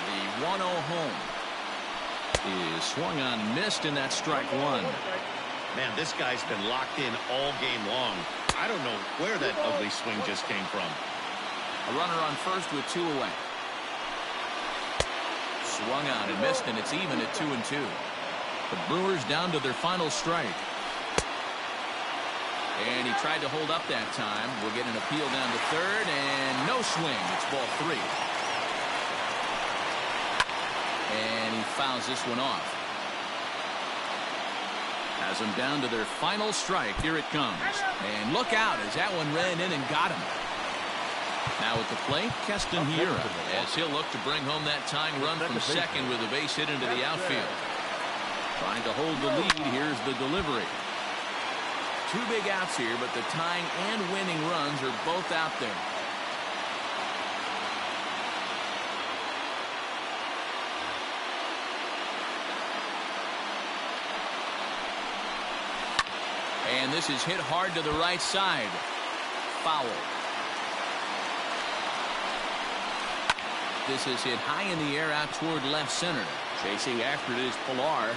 The 1-0 home is swung on and missed, and that's strike 1. Man, this guy's been locked in all game long. I don't know where that ugly swing just came from. A runner on first with 2 away. Swung on and missed, and it's even at 2-2. The Brewers down to their final strike. And he tried to hold up that time. We'll get an appeal down to third, and no swing. It's ball 3. And he fouls this one off. Has them down to their final strike. Here it comes. And look out as that one ran in and got him. Now at the plate, Keston Hiura, as he'll look to bring home that tying run from second with a base hit into the outfield. Trying to hold the lead. Here's the delivery. 2 big outs here, but the tying and winning runs are both out there. And this is hit hard to the right side. Foul. This is hit high in the air out toward left center. Chasing after it is Pilar.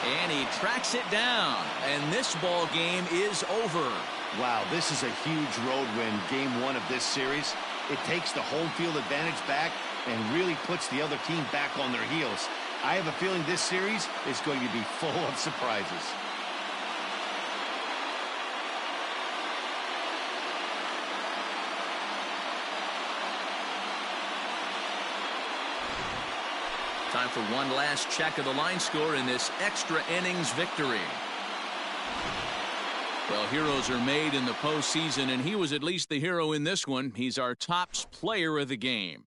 And he tracks it down. And this ball game is over. Wow, this is a huge road win, game 1 of this series. It takes the home field advantage back and really puts the other team back on their heels. I have a feeling this series is going to be full of surprises. Time for one last check of the line score in this extra innings victory. Well, heroes are made in the postseason, and he was at least the hero in this one. He's our top player of the game.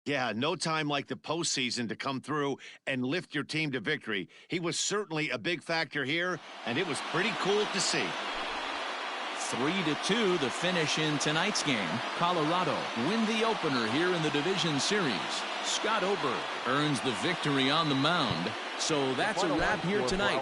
Yeah, no time like the postseason to come through and lift your team to victory. He was certainly a big factor here, and it was pretty cool to see. 3-2 the finish in tonight's game. Colorado win the opener here in the division series. Scott Oberg earns the victory on the mound. So that's a wrap here tonight.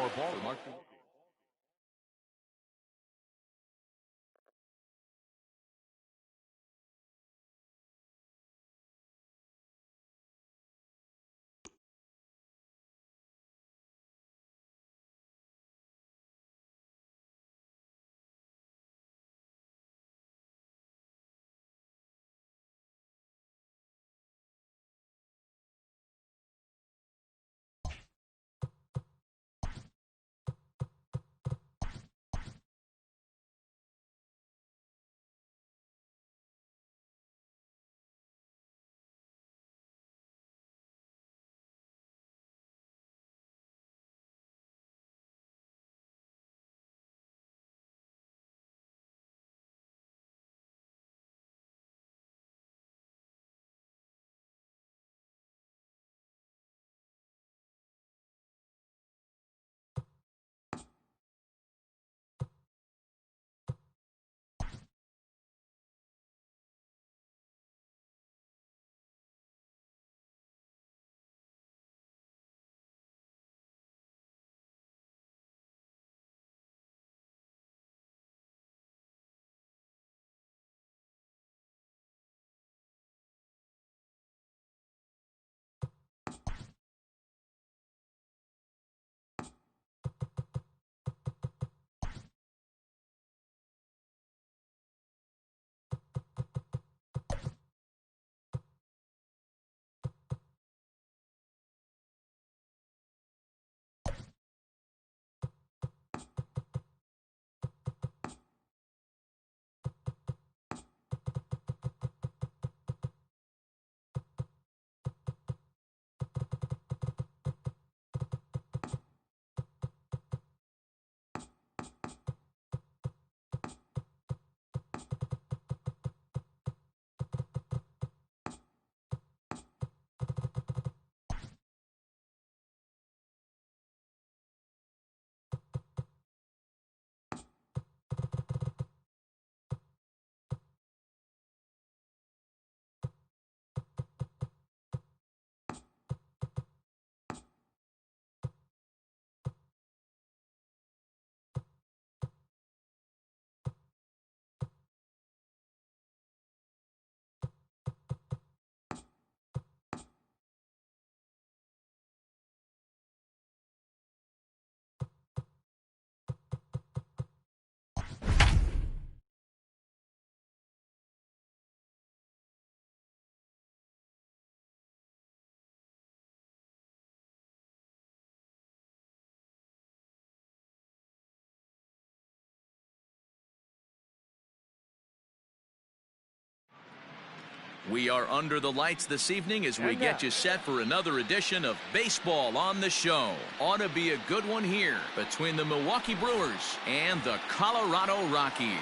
We are under the lights this evening as we get you set for another edition of Baseball on the Show. Ought to be a good one here between the Milwaukee Brewers and the Colorado Rockies.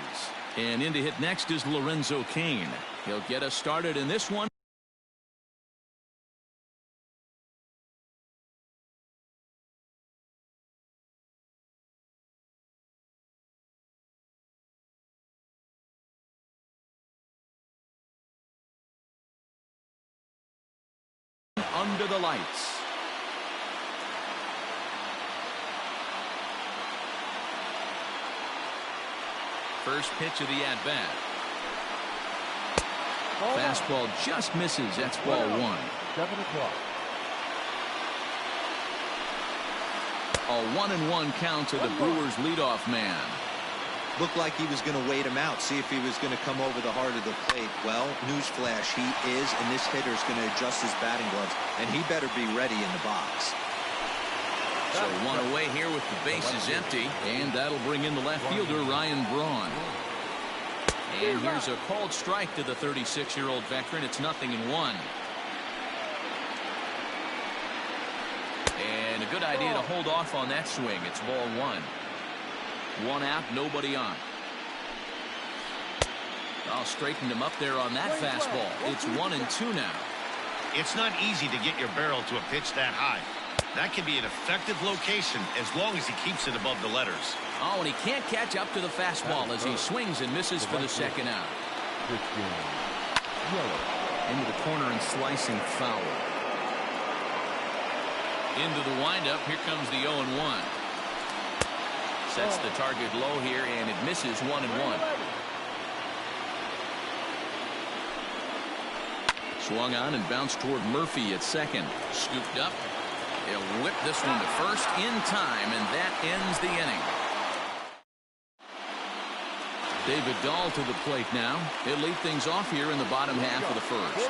And in to hit next is Lorenzo Kane. He'll get us started in this one. Under the lights. First pitch of the at-bat. Fastball just misses. That's ball one. 7 o'clock. A 1-1 count to the Brewers leadoff man. Looked like he was going to wait him out, see if he was going to come over the heart of the plate. Well, newsflash, he is, and this hitter's going to adjust his batting gloves, and he better be ready in the box. So one away here with the bases empty, and that'll bring in the left fielder, Ryan Braun. And here's a called strike to the 36-year-old veteran. It's 0-1. And a good idea to hold off on that swing. It's ball one. One out, nobody on. I'll straighten him up there on that fastball. It's 1-2 now. It's not easy to get your barrel to a pitch that high. That can be an effective location as long as he keeps it above the letters. Oh, and he can't catch up to the fastball as he swings and misses for the second out. Into the corner and slicing foul. Into the windup. Here comes the 0-1. Sets the target low here, and it misses 1-1. Swung on and bounced toward Murphy at second. Scooped up. He'll whip this one to first in time, and that ends the inning. David Dahl to the plate now. He'll lead things off here in the bottom half of the first.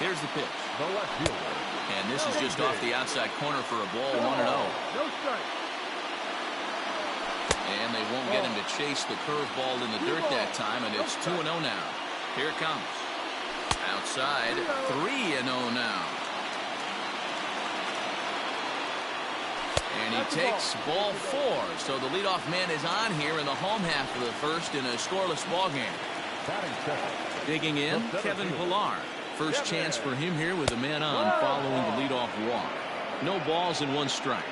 Here's the pitch. And this is just off the outside corner for a ball, 1-0. No strike. And they won't get him to chase the curveball in the dirt that time, and it's 2-0 now. Here it comes. Outside, 3-0 now. And he takes ball 4. So the leadoff man is on here in the home half of the first in a scoreless ball game. Digging in, Kevin Pillar. First chance for him here with a man on following the leadoff walk. No balls and 1 strike.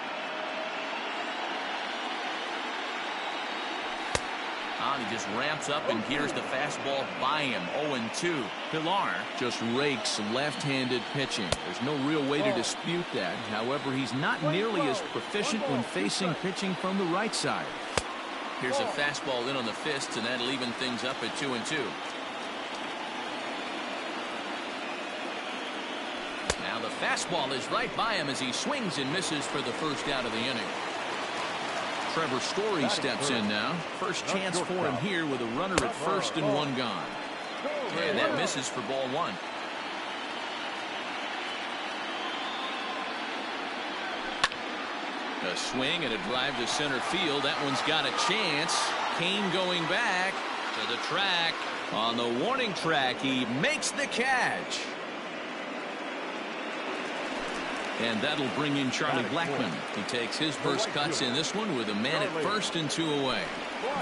He just ramps up and gears the fastball by him. 0-2. Pillar just rakes left-handed pitching. There's no real way to dispute that. However, he's not nearly as proficient when facing pitching from the right side. Here's a fastball in on the fists, and that'll even things up at 2-2. Now the fastball is right by him as he swings and misses for the first out of the inning. Trevor Story steps in now. First chance for him here with a runner at first and 1 gone. And that misses for ball 1. A swing and a drive to center field. That one's got a chance. Kane going back to the track. On the warning track, he makes the catch. And that'll bring in Charlie Blackman. He takes his first cuts in this one with a man at first and 2 away.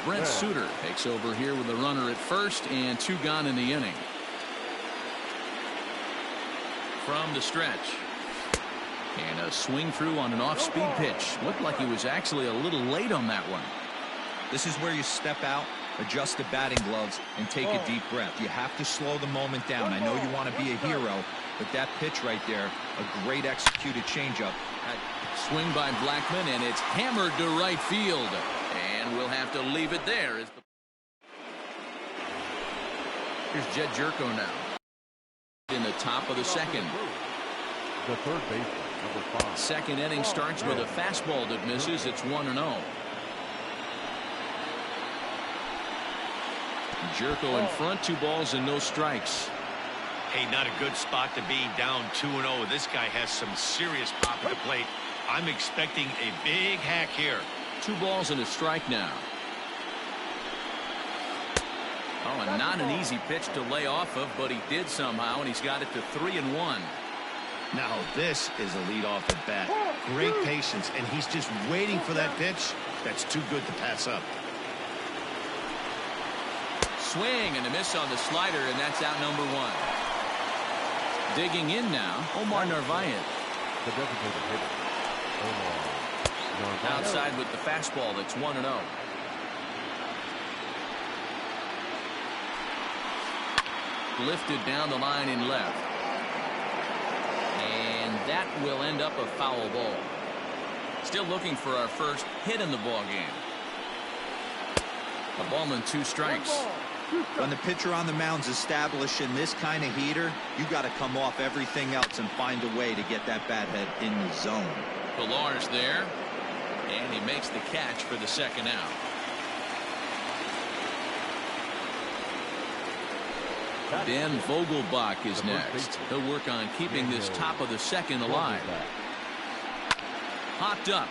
Brent Suter takes over here with a runner at first and 2 gone in the inning. From the stretch. And a swing through on an off-speed pitch. Looked like he was actually a little late on that one. This is where you step out, adjust the batting gloves, and take a deep breath. You have to slow the moment down. I know you want to be a hero, but that pitch right there, a great executed changeup. Swing by Blackman, and it's hammered to right field. And we'll have to leave it there. Here's Jed Jerko now. In the top of the second. The third baseman, number 5. Second inning starts with a fastball that misses. It's 1-0. Jerko in front, 2 balls and no strikes. Hey, not a good spot to be, down 2-0. This guy has some serious pop at the plate. I'm expecting a big hack here. 2 balls and a strike now. Oh, and not an easy pitch to lay off of, but he did somehow, and he's got it to 3-1. Now this is a leadoff at bat. Great patience, and he's just waiting for that pitch. That's too good to pass up. Swing and a miss on the slider, and that's out number 1. Digging in now, Omar Narvaez. The designated hitter, Omar Narvaez. Outside with the fastball, that's 1-0. Lifted down the line in left. And that will end up a foul ball. Still looking for our first hit in the ball game. A ball and 2 strikes. When the pitcher on the mound's establishing this kind of heater, you got to come off everything else and find a way to get that bat head in the zone. Pillar's there, and he makes the catch for the second out. Dan Vogelbach is next. He'll work on keeping this top of the second alive. Hopped up.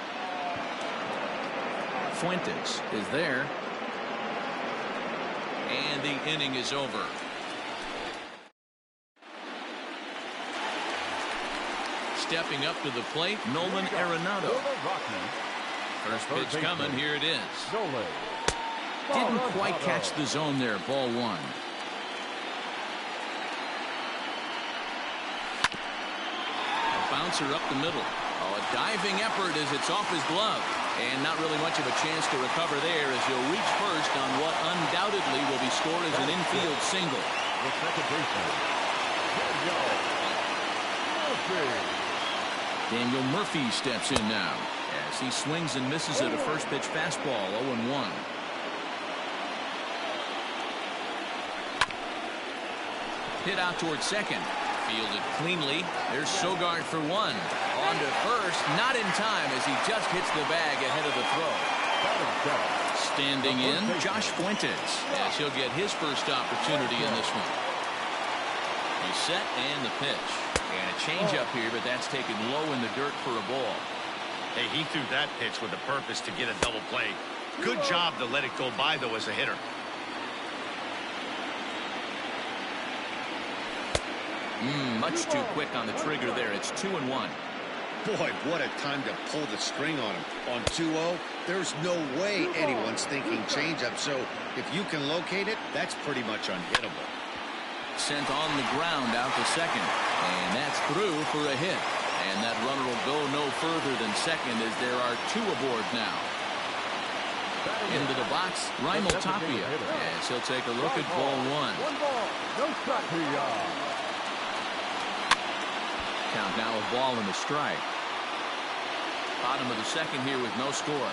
Fuentes is there. And the inning is over. Stepping up to the plate, Nolan Arenado. First pitch coming, here it is. Didn't quite catch the zone there, ball 1. Bouncer up the middle. Oh, a diving effort as it's off his glove. And not really much of a chance to recover there as he'll reach first on what undoubtedly will be scored as an infield single. Daniel Murphy steps in now as he swings and misses at a first pitch fastball, 0-1. Hit out towards second. Fielded cleanly. There's Sogard for 1. On to first. Not in time as he just hits the bag ahead of the throw. Standing in, Josh Fuentes, as he'll get his first opportunity in this one. He's set and the pitch. And a changeup here, but that's taken low in the dirt for a ball. Hey, he threw that pitch with a purpose to get a double play. Good job to let it go by, though, as a hitter. Much too quick on the trigger there. It's 2-1. Boy, what a time to pull the string on him. On 2-0, there's no way anyone's thinking changeup. So if you can locate it, that's pretty much unhittable. Sent on the ground out to second. And that's through for a hit. And that runner will go no further than second as there are 2 aboard now. Into the box, Raimel Tapia. As he'll take a look at ball 1. 1 ball, no strike. Count now a ball and a strike. Bottom of the second here with no score.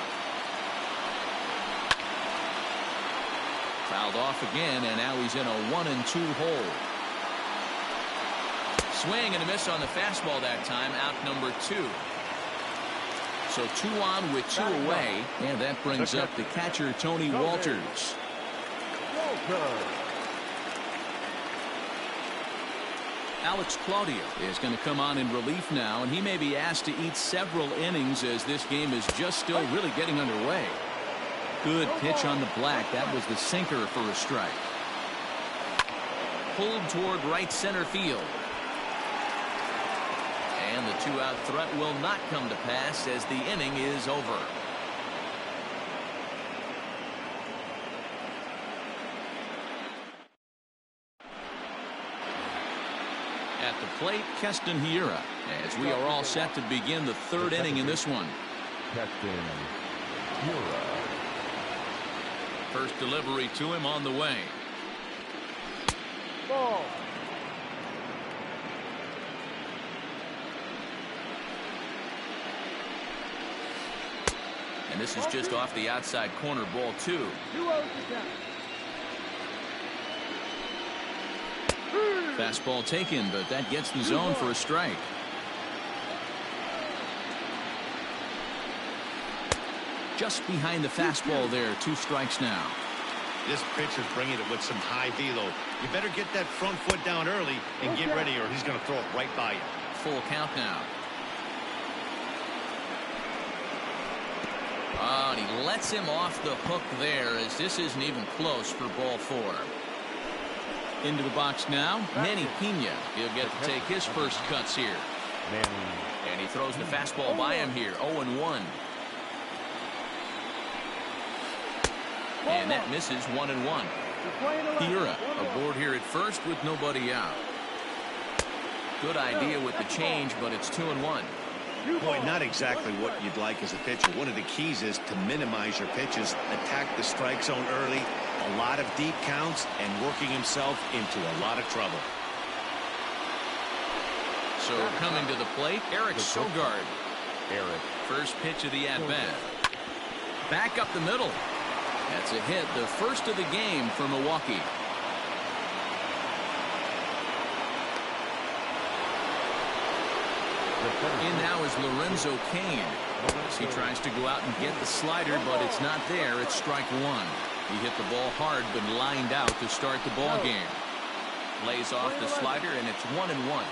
Fouled off again, and now he's in a 1-2 hole. Swing and a miss on the fastball that time, out number 2. So 2 on with 2 away, and that brings up the catcher, Tony Walters. Alex Claudio is going to come on in relief now, and he may be asked to eat several innings as this game is just still really getting underway. Good pitch on the black. That was the sinker for a strike. Pulled toward right center field. And the 2-out threat will not come to pass as the inning is over. At the plate, Keston Hiura, as we are all set to begin the 3rd inning in this one. Keston Hiura. First delivery to him on the way. Ball. And this is just off the outside corner, ball 2. 2-0 to count. Fastball taken, but that gets the zone for a strike. Just behind the fastball there, 2 strikes now. This pitcher's bringing it with some high velo. You better get that front foot down early and get ready, or he's going to throw it right by you. Full count now. Oh, and he lets him off the hook there as this isn't even close for ball 4. Into the box now, Manny Pena. He'll get to take his first cuts here. And he throws the fastball by him here, 0-1. And that misses 1-1. Hira aboard here at first with nobody out. Good idea with the change, but it's 2-1. Boy, not exactly what you'd like as a pitcher. One of the keys is to minimize your pitches, attack the strike zone early, a lot of deep counts, and working himself into a lot of trouble. So coming to the plate, Eric Sogard. First pitch of the at-bat. Back up the middle. That's a hit, the first of the game for Milwaukee. In now is Lorenzo Kane. As he tries to go out and get the slider, but it's not there. It's strike one. He hit the ball hard, but lined out to start the ball game. Lays off the slider, and it's 1-1.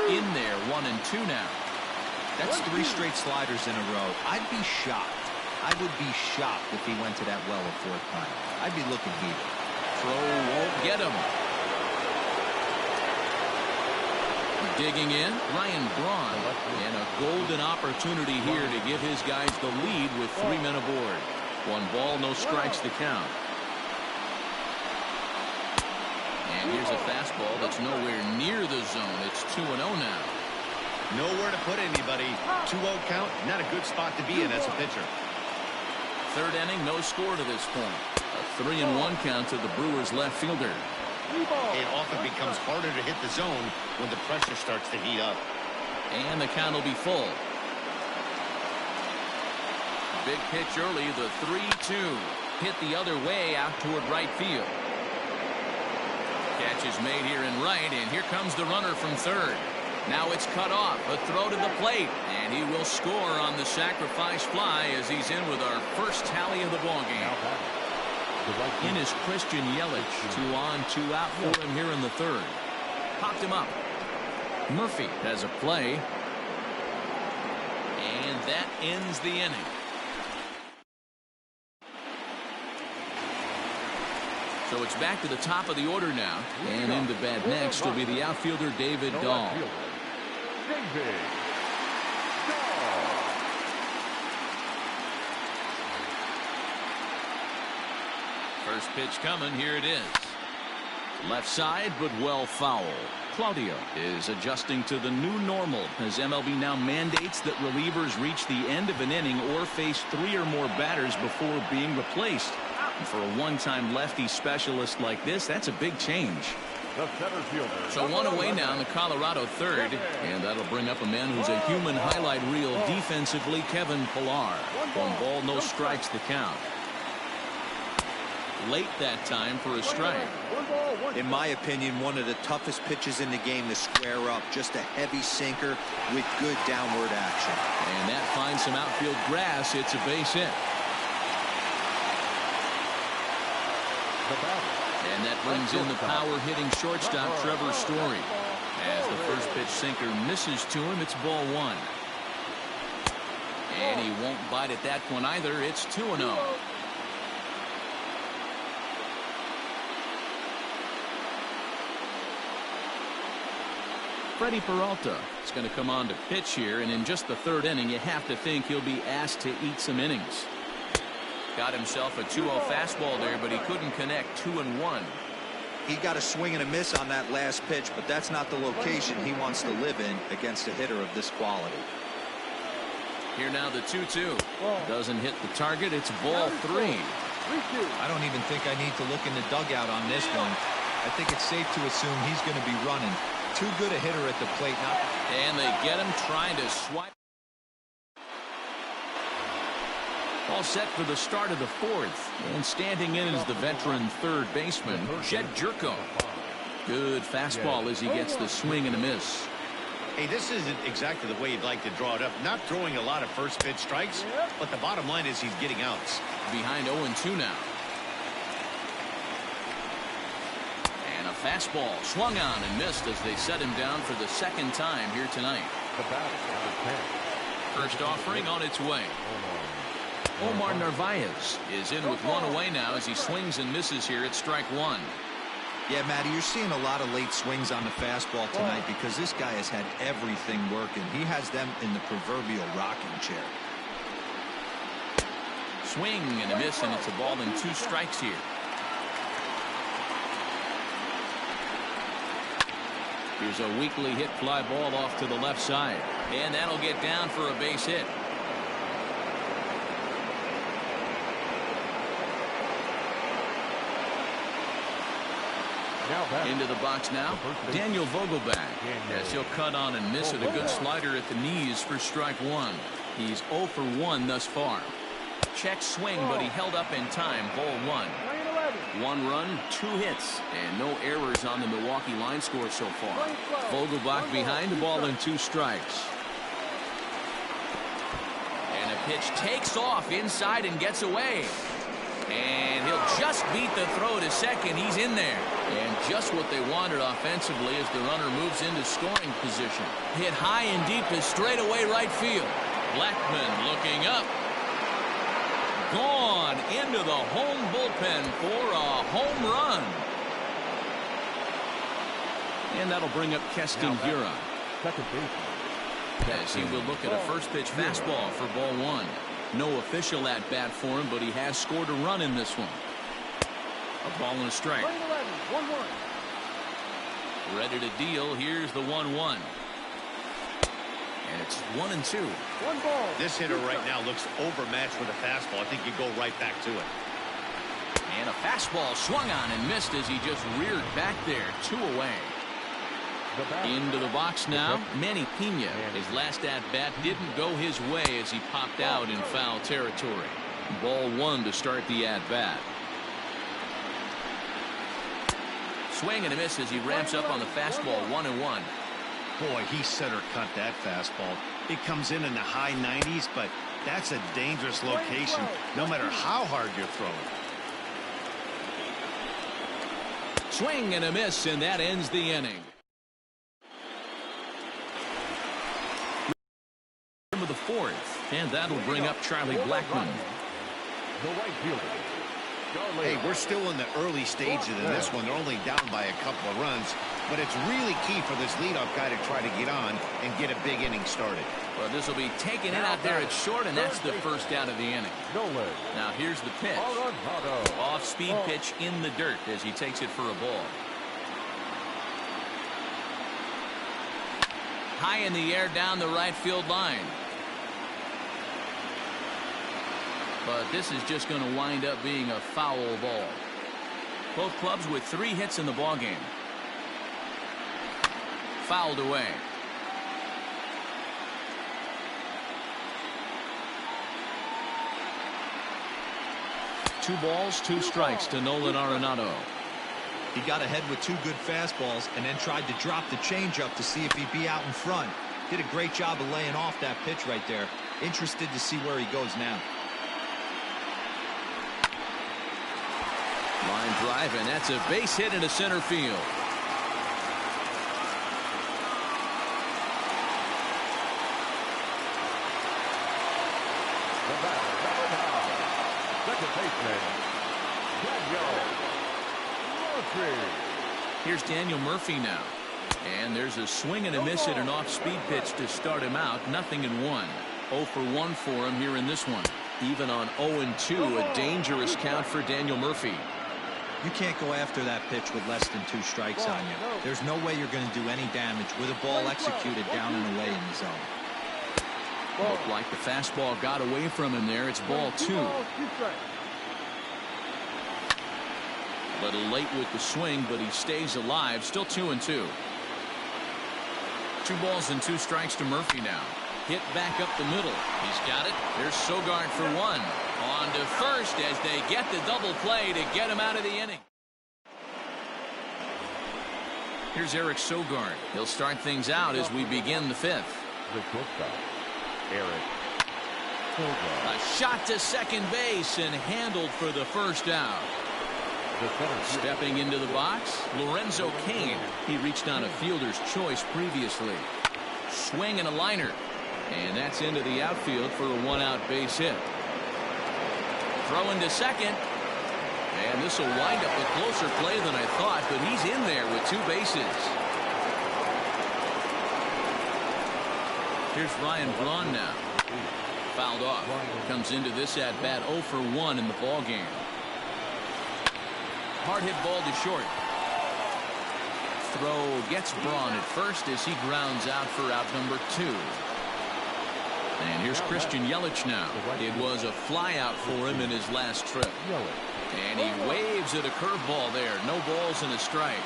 In there, 1-2 now. That's 3 straight sliders in a row. I'd be shocked. I would be shocked if he went to that well a 4th time. I'd be looking heated. Throw won't get him. Digging in, Ryan Braun. And a golden opportunity here to give his guys the lead with 3 men aboard. 1 ball, no strikes to count. And here's a fastball that's nowhere near the zone. It's 2-0 now. Nowhere to put anybody. 2-0 count, not a good spot to be in as a pitcher. 3rd inning, no score to this point. A 3-1 count to the Brewers left fielder. It often becomes harder to hit the zone when the pressure starts to heat up. And the count will be full. Big pitch early, the 3-2. Hit the other way out toward right field. Catch is made here in right, and here comes the runner from 3rd. Now it's cut off, a throw to the plate, and he will score on the sacrifice fly as he's in with our first tally of the ball game. In is Christian Yelich. 2 on, 2 out for him here in the 3rd. Popped him up. Murphy has a play. And that ends the inning. So it's back to the top of the order now. And in the bat next will be the outfielder David Dahl. First pitch coming. Here it is. Left side, but well foul. Claudio is adjusting to the new normal as MLB now mandates that relievers reach the end of an inning or face 3 or more batters before being replaced. And for a one-time lefty specialist like this, that's a big change. So 1 away now in the Colorado 3rd, and that'll bring up a man who's a human highlight reel defensively, Kevin Pillar. 1 ball, no strikes to count. Late that time for a strike. In my opinion, one of the toughest pitches in the game to square up. Just a heavy sinker with good downward action. And that finds some outfield grass. It's a base hit. And that brings in the power-hitting shortstop Trevor Story. As the first pitch sinker misses to him, it's ball 1. And he won't bite at that one either. It's 2-0. Freddie Peralta is going to come on to pitch here, and in just the 3rd inning, you have to think he'll be asked to eat some innings. Got himself a 2-0 fastball there, but he couldn't connect. 2-1. He got a swing and a miss on that last pitch, but that's not the location he wants to live in against a hitter of this quality. Here now the 2-2. Doesn't hit the target. It's ball 3. I don't even think I need to look in the dugout on this one. I think it's safe to assume he's going to be running. Too good a hitter at the plate now. And they get him trying to swipe. All set for the start of the 4th. And standing in is the veteran 3rd baseman, Jed Jerko. Good fastball as he gets the swing and a miss. Hey, this isn't exactly the way you'd like to draw it up. Not throwing a lot of first pitch strikes, but the bottom line is he's getting outs. Behind 0-2 now. And a fastball swung on and missed as they set him down for the 2nd time here tonight. First offering on its way. Omar Narvaez is in with one away now as he swings and misses here at strike one. Yeah, Matty, you're seeing a lot of late swings on the fastball tonight because this guy has had everything working. He has them in the proverbial rocking chair. Swing and a miss, and it's a ball and 2 strikes here. Here's a weakly hit fly ball off to the left side, and that'll get down for a base hit. Into the box now, Daniel Vogelback, as he'll cut on and miss it. A good slider at the knees for strike one. He's 0 for 1 thus far. Check swing, but he held up in time. Ball 1. 1 run, 2 hits, and no errors on the Milwaukee line score so far. Vogelbach behind the ball and 2 strikes. And a pitch takes off inside and gets away. And he'll just beat the throw to second. He's in there. And just what they wanted offensively as the runner moves into scoring position. Hit high and deep to straightaway right field. Blackman looking up. Gone into the home bullpen for a home run. And that'll bring up Keston Hiura, as he will look at a first pitch fastball for ball 1. No official at bat for him, but he has scored a run in this one. A ball and a strike. Ready to deal. Here's the 1-1. And it's 1-2. This hitter right now looks overmatched with a fastball. I think you go right back to it. And a fastball swung on and missed as he just reared back there. 2 away. Into the box now, Manny Pena. His last at-bat didn't go his way as he popped out in foul territory. Ball 1 to start the at-bat. Swing and a miss as he ramps up on the fastball. 1-1. Boy, he center cut that fastball. It comes in the high 90s, but that's a dangerous location no matter how hard you're throwing. Swing and a miss, and that ends the inning. Of the 4th, and that'll bring up Charlie Blackman. The right fielder. Hey, we're still in the early stages of this one. They're only down by a couple of runs, but it's really key for this leadoff guy to try to get on and get a big inning started. Well, this will be taken in out there at short, and that's the first out of the inning. Now here's the pitch. Off-speed pitch in the dirt as he takes it for a ball. High in the air down the right field line. But this is just going to wind up being a foul ball. Both clubs with 3 hits in the ballgame. Fouled away. Two balls, 2 strikes to Nolan Arenado. He got ahead with 2 good fastballs and then tried to drop the changeup to see if he'd be out in front. Did a great job of laying off that pitch right there. Interested to see where he goes now. Line drive, and that's a base hit into center field. The batter, number 9, second baseman, Daniel Murphy. Here's Daniel Murphy now. And there's a swing and a miss at an off-speed pitch to start him out. 0-1. 0 for 1 for him here in this one. Even on 0-2, a dangerous count for Daniel Murphy. You can't go after that pitch with less than 2 strikes on you. There's no way you're going to do any damage with a ball executed down and away in the zone. Looked like the fastball got away from him there. It's ball 2. A little late with the swing, but he stays alive. Still 2-2. 2 balls and 2 strikes to Murphy now. Hit back up the middle. He's got it. There's Sogard for 1. On to first as they get the double play to get him out of the inning. Here's Eric Sogard. He'll start things out as we begin the 5th. The shortstop, Eric Sogard. A shot to second base and handled for the first out. Stepping into the box, Lorenzo Kane. He reached on a fielder's choice previously. Swing and a liner. And that's into the outfield for a 1-out base hit. Throw into second. And this will wind up a closer play than I thought, but he's in there with 2 bases. Here's Ryan Braun now. Fouled off. Comes into this at bat 0 for 1 in the ball game. Hard hit ball to short. Throw gets Braun at first as he grounds out for out number 2. And here's Christian Yelich now. It was a fly out for him in his last trip. And he waves at a curveball there. No balls and a strike.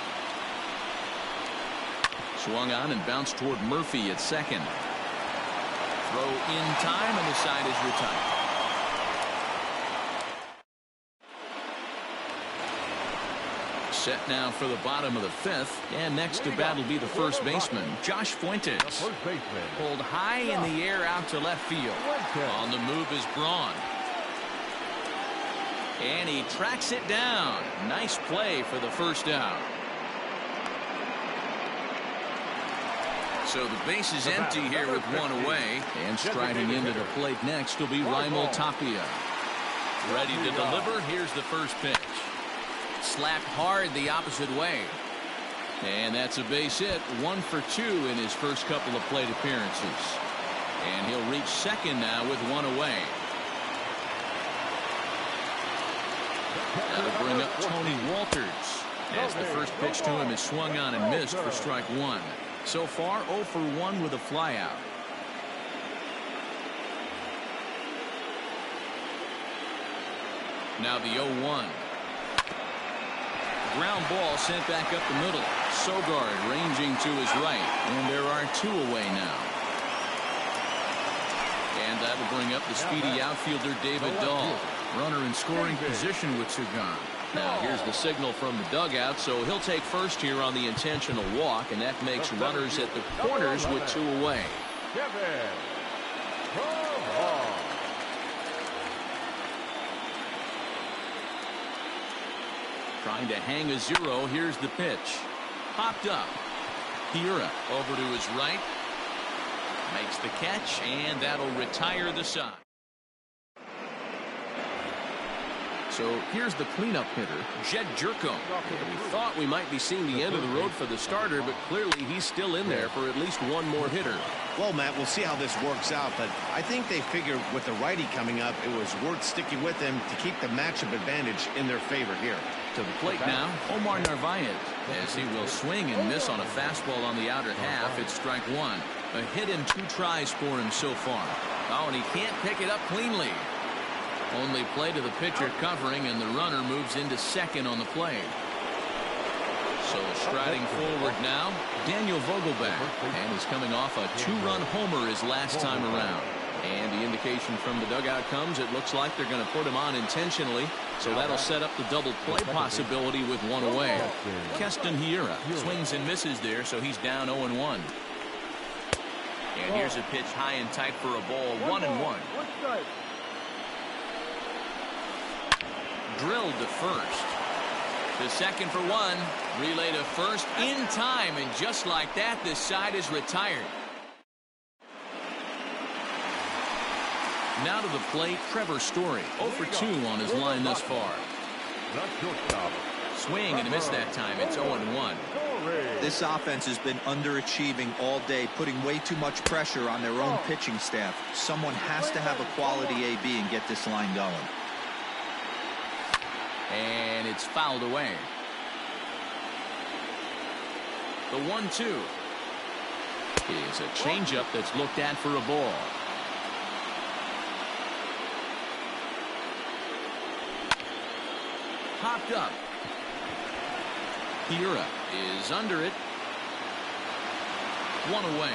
Swung on and bounced toward Murphy at second. Throw in time and the side is retired. Set now for the bottom of the 5th, and next to bat will be the first baseman, Josh Fuentes. Pulled high in the air out to left field. On the move is Braun. And he tracks it down. Nice play for the first out. So the base is empty here with 1 away. And striding into the plate next will be Raimel Tapia. Ready to deliver. Here's the first pitch. Slapped hard the opposite way. And that's a base hit. 1 for 2 in his first couple of plate appearances. And he'll reach second now with 1 away. That'll bring up Tony Walters as the first pitch to him is swung on and missed for strike 1. So far 0 for 1 with a flyout. Now the 0-1. Ground ball sent back up the middle. Sogard ranging to his right. And there are 2 away now. And that'll bring up the speedy outfielder David Dahl. Runner in scoring position with 2 gone. Now here's the signal from the dugout, so he'll take first here on the intentional walk, and that makes runners at the corners with 2 away. Trying to hang a 0. Here's the pitch. Popped up. Hiura over to his right. Makes the catch, and that'll retire the side. So here's the cleanup hitter, Jed Jerko. We thought we might be seeing the end of the road for the starter, but clearly he's still in there for at least 1 more hitter. Well, Matt, we'll see how this works out, but I think they figured with the righty coming up, it was worth sticking with him to keep the matchup advantage in their favor here. To the plate now, Omar Narvaez, as he will swing and miss on a fastball on the outer half. It's strike 1. A hit in 2 tries for him so far. Oh, and he can't pick it up cleanly. Only play to the pitcher covering, and the runner moves into second on the play. So striding forward now, Daniel Vogelback, and he's coming off a 2-run homer his last time around. And the indication from the dugout comes, it looks like they're going to put him on intentionally, so that'll set up the double play possibility with 1 away. Keston Hiura swings and misses there, so he's down 0-1. And here's a pitch high and tight for a ball, 1-1. Drilled to first. To second for 1. Relay to first in time, and just like that, this side is retired. Now to the plate, Trevor Story. 0 for 2 on his line thus far. Swing and a miss that time. It's 0-1. This offense has been underachieving all day, putting way too much pressure on their own pitching staff. Someone has to have a quality AB and get this line going. And it's fouled away. The 1-2 is a changeup that's looked at for a ball. Popped up. Hiura is under it. 1 away.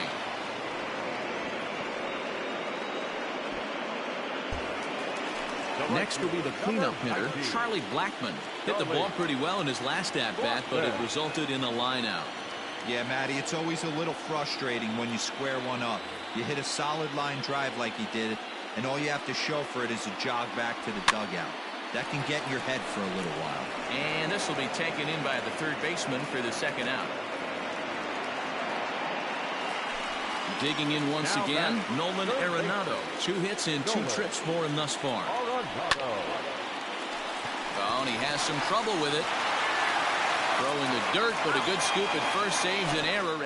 Next will be the cleanup hitter, Charlie Blackman. Hit the ball pretty well in his last at-bat, but it resulted in a line-out. Yeah, Matty, it's always a little frustrating when you square one up. You hit a solid line drive like he did, and all you have to show for it is a jog back to the dugout. That can get in your head for a little while. And this will be taken in by the third baseman for the second out. Digging in once again, Nolan Arenado. 2 hits and 2 trips for him thus far. Oh, and he has some trouble with it. Throw in the dirt, but a good scoop at first saves an error.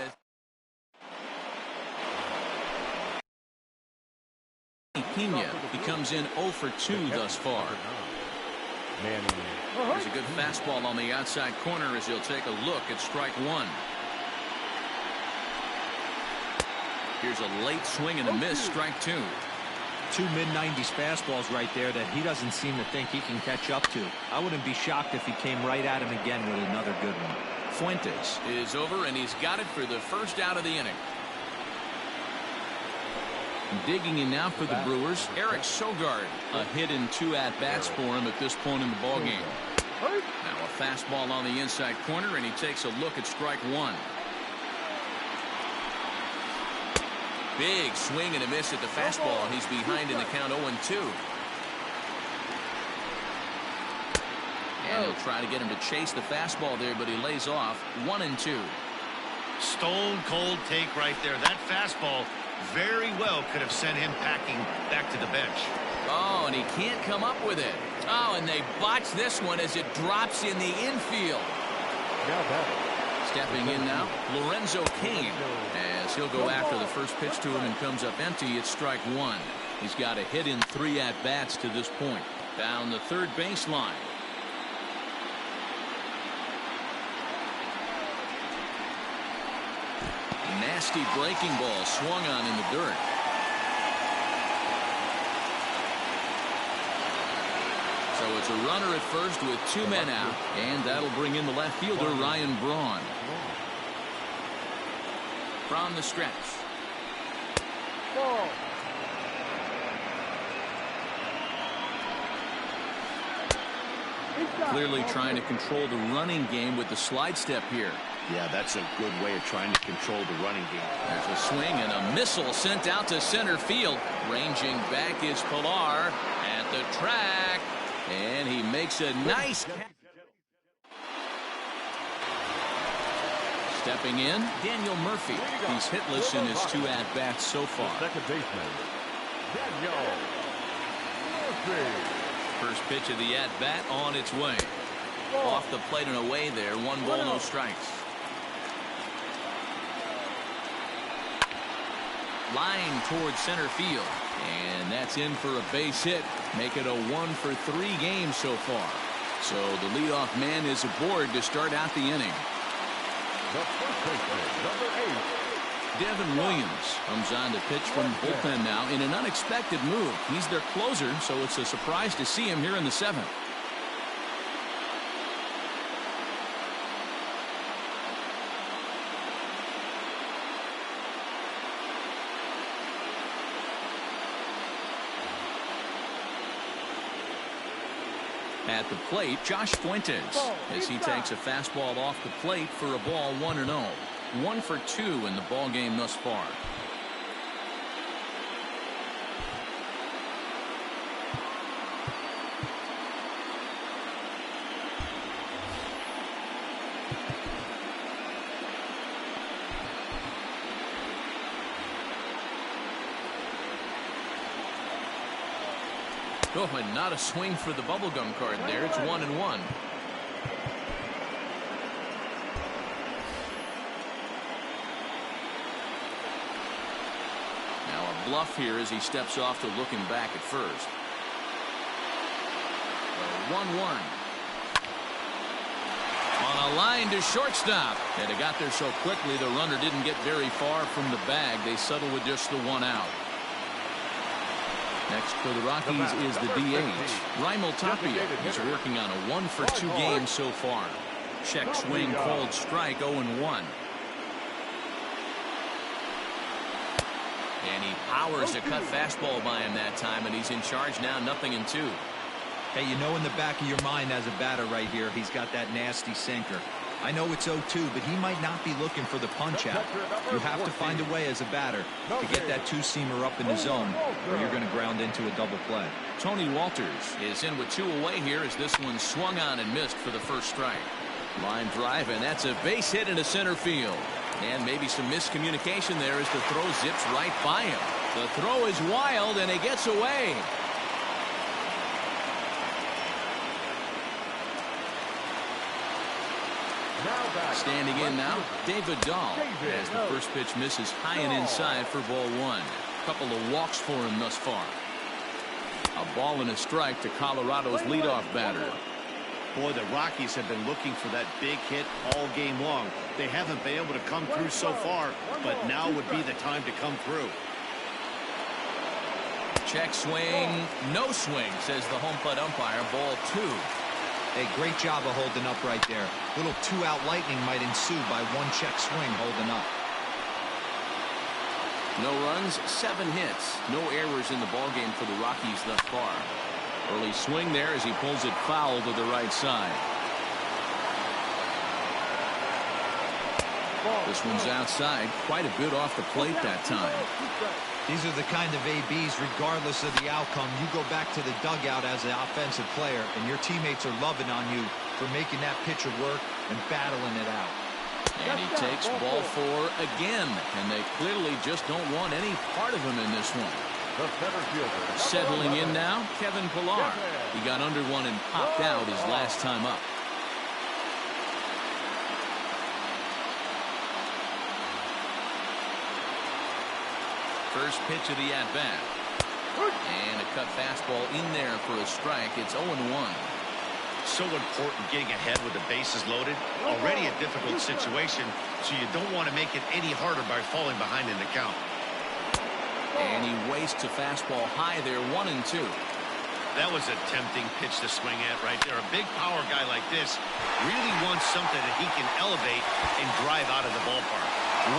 Pena, he comes in 0 for 2 thus far. There's a good fastball on the outside corner as he'll take a look at strike one. Here's a late swing and a miss, strike two. Two mid-90s fastballs right there that he doesn't seem to think he can catch up to. I wouldn't be shocked if he came right at him again with another good one. Fuentes is over, and he's got it for the first out of the inning. Digging in now for the Brewers, Eric Sogard. A hit in 2 at-bats for him at this point in the ballgame. Now a fastball on the inside corner, and he takes a look at strike one. Big swing and a miss at the fastball. He's behind in the count 0-2. And he'll try to get him to chase the fastball there, but he lays off. 1-2. Stone cold take right there. That fastball very well could have sent him packing back to the bench. Oh, and he can't come up with it. Oh, and they botch this one as it drops in the infield. Stepping in now, Lorenzo Kane, as he'll go after the first pitch to him and comes up empty. It's strike one. He's got a hit in 3 at-bats to this point. Down the third baseline. Nasty breaking ball swung on in the dirt. So it's a runner at first with 2 men out, and that'll bring in the left fielder Ryan Braun. From the stretch. Ball. Clearly trying to control the running game with the slide step here. Yeah, that's a good way of trying to control the running game. There's a swing and a missile sent out to center field. Ranging back is Pilar at the track, and he makes a nice catch. Stepping in, Daniel Murphy. He's hitless in his 2 at-bats so far. Second baseman, Daniel Murphy. First pitch of the at-bat on its way. Off the plate and away there. 1 ball, no strikes. Line towards center field. And that's in for a base hit. Make it a 1 for 3 games so far. So the leadoff man is aboard to start out the inning. The first baseman, number 8. Devon Williams comes on to pitch from the bullpen now in an unexpected move. He's their closer, so it's a surprise to see him here in the 7th. At the plate, Josh Fuentes, as he takes a fastball off the plate for a ball 1-0. 1 for 2 in the ball game thus far. Oh, and not a swing for the bubblegum card there. It's 1-1. Now a bluff here as he steps off to looking back at first. 1-1. On a line to shortstop. And it got there so quickly the runner didn't get very far from the bag. They settle with just the 1 out. Next for the Rockies is the DH, Raimel Tapia. He's working on a 1 for 2 game so far. Check swing called strike 0-1. And he powers a cut fastball by him that time, and he's in charge now, 0-2. Hey, you know in the back of your mind as a batter right here, he's got that nasty sinker. I know it's 0-2, but he might not be looking for the punch out. You have to find a way as a batter to get that 2-seamer up in the zone, or you're going to ground into a double play. Tony Walters is in with 2 away here as this one swung on and missed for the first strike. Line drive, and that's a base hit into center field. And maybe some miscommunication there as the throw zips right by him. The throw is wild, and it gets away. Standing in now, David Dahl, as the first pitch misses high and inside for ball one. Couple of walks for him thus far. A ball and a strike to Colorado's leadoff batter. Boy, the Rockies have been looking for that big hit all game long. They haven't been able to come through so far, but now would be the time to come through. Check swing, no swing, says the home plate umpire. Ball two. Hey, great job of holding up right there. Little two-out lightning might ensue by one check swing holding up. No runs, 7 hits, no errors in the ballgame for the Rockies thus far. Early swing there as he pulls it foul to the right side. This one's outside, quite a bit off the plate that time. These are the kind of ABs, regardless of the outcome, you go back to the dugout as an offensive player, and your teammates are loving on you for making that pitcher work and battling it out. And he takes ball 4 again, and they clearly just don't want any part of him in this one. Settling in now, Kevin Pillar. He got under one and popped out his last time up. First pitch of the at-bat. And a cut fastball in there for a strike. It's 0-1. So important getting ahead with the bases loaded. Already a difficult situation, so you don't want to make it any harder by falling behind in the count. And he wastes a fastball high there, 1-2. That was a tempting pitch to swing at right there. A big power guy like this really wants something that he can elevate and drive out of the ballpark.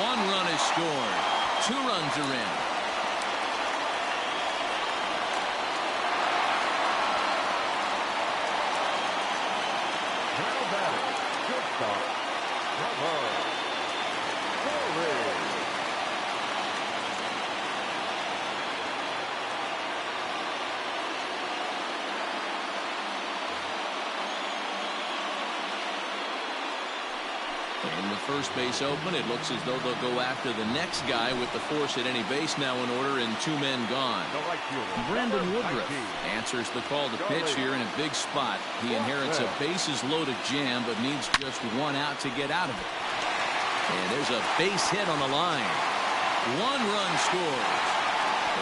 1 run is scored. 2 runs are in. And with first base open, it looks as though they'll go after the next guy with the force at any base now in order and 2 men gone. Brandon Woodruff answers the call to pitch here in a big spot. He inherits a bases-loaded jam, but needs just 1 out to get out of it. And there's a base hit on the line. 1 run scores.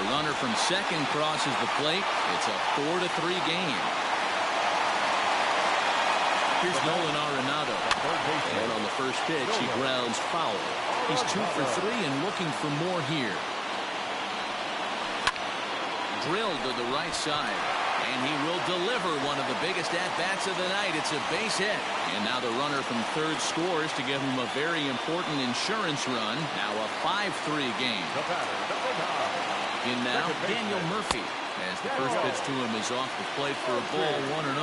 The runner from second crosses the plate. It's a 4-3 game. Here's Nolan Arenado. And on the first pitch, he grounds foul. He's 2 for 3 and looking for more here. Drilled to the right side. And he will deliver one of the biggest at-bats of the night. It's a base hit. And now the runner from third scores to give him a very important insurance run. Now a 5-3 game. In now, Daniel Murphy. As the first pitch to him is off the plate for a ball, 1-0.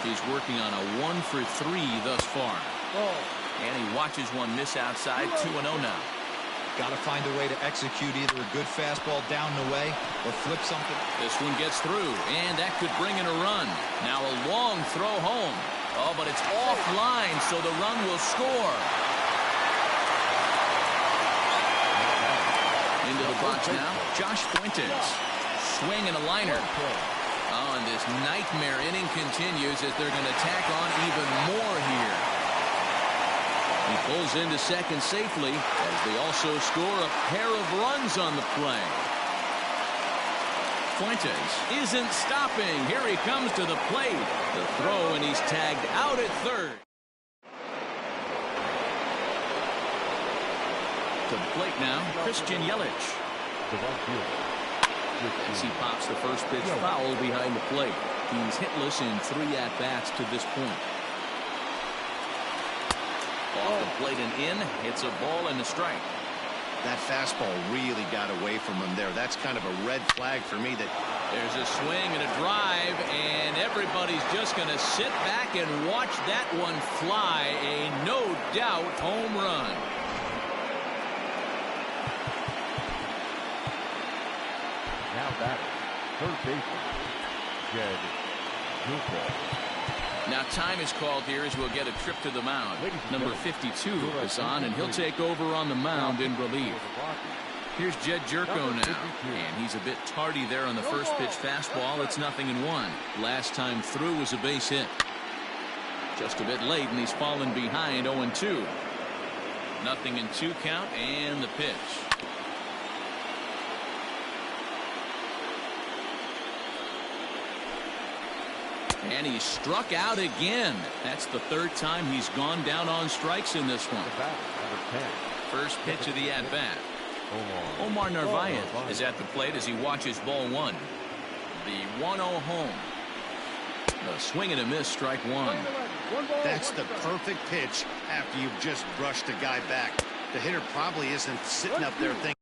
He's working on a 1 for 3 thus far. And he watches one miss outside, 2-0 now. Got to find a way to execute either a good fastball down the way or flip something. This one gets through, and that could bring in a run. Now a long throw home. Oh, but it's offline, so the run will score. Into the box now, Josh Fuentes. Swing and a liner. Oh, and this nightmare inning continues as they're going to tack on even more here. He pulls into second safely as they also score a pair of runs on the play. Fuentes isn't stopping. Here he comes to the plate. The throw, and he's tagged out at third. To the plate now, Christian Yelich. As he pops the first pitch foul behind the plate. He's hitless in 3 at-bats to this point. Off the plate and in. It's a ball and a strike. That fastball really got away from him there. That's kind of a red flag for me. That there's a swing and a drive, and everybody's just going to sit back and watch that one fly. A no-doubt home run. Now batting, third baseman, Jed Gilchrist. Now time is called here as we'll get a trip to the mound. Number 52 is on, and he'll take over on the mound in relief. Here's Jed Jerko now, and he's a bit tardy there on the first pitch fastball. It's 0-1. Last time through was a base hit. Just a bit late, and he's fallen behind 0-2. 0-2 count and the pitch. And he's struck out again. That's the third time he's gone down on strikes in this one. First pitch of the at-bat. Omar Narvaez is at the plate as he watches ball one. The 1-0 home. A swing and a miss, strike one. That's the perfect pitch after you've just brushed a guy back. The hitter probably isn't sitting up there thinking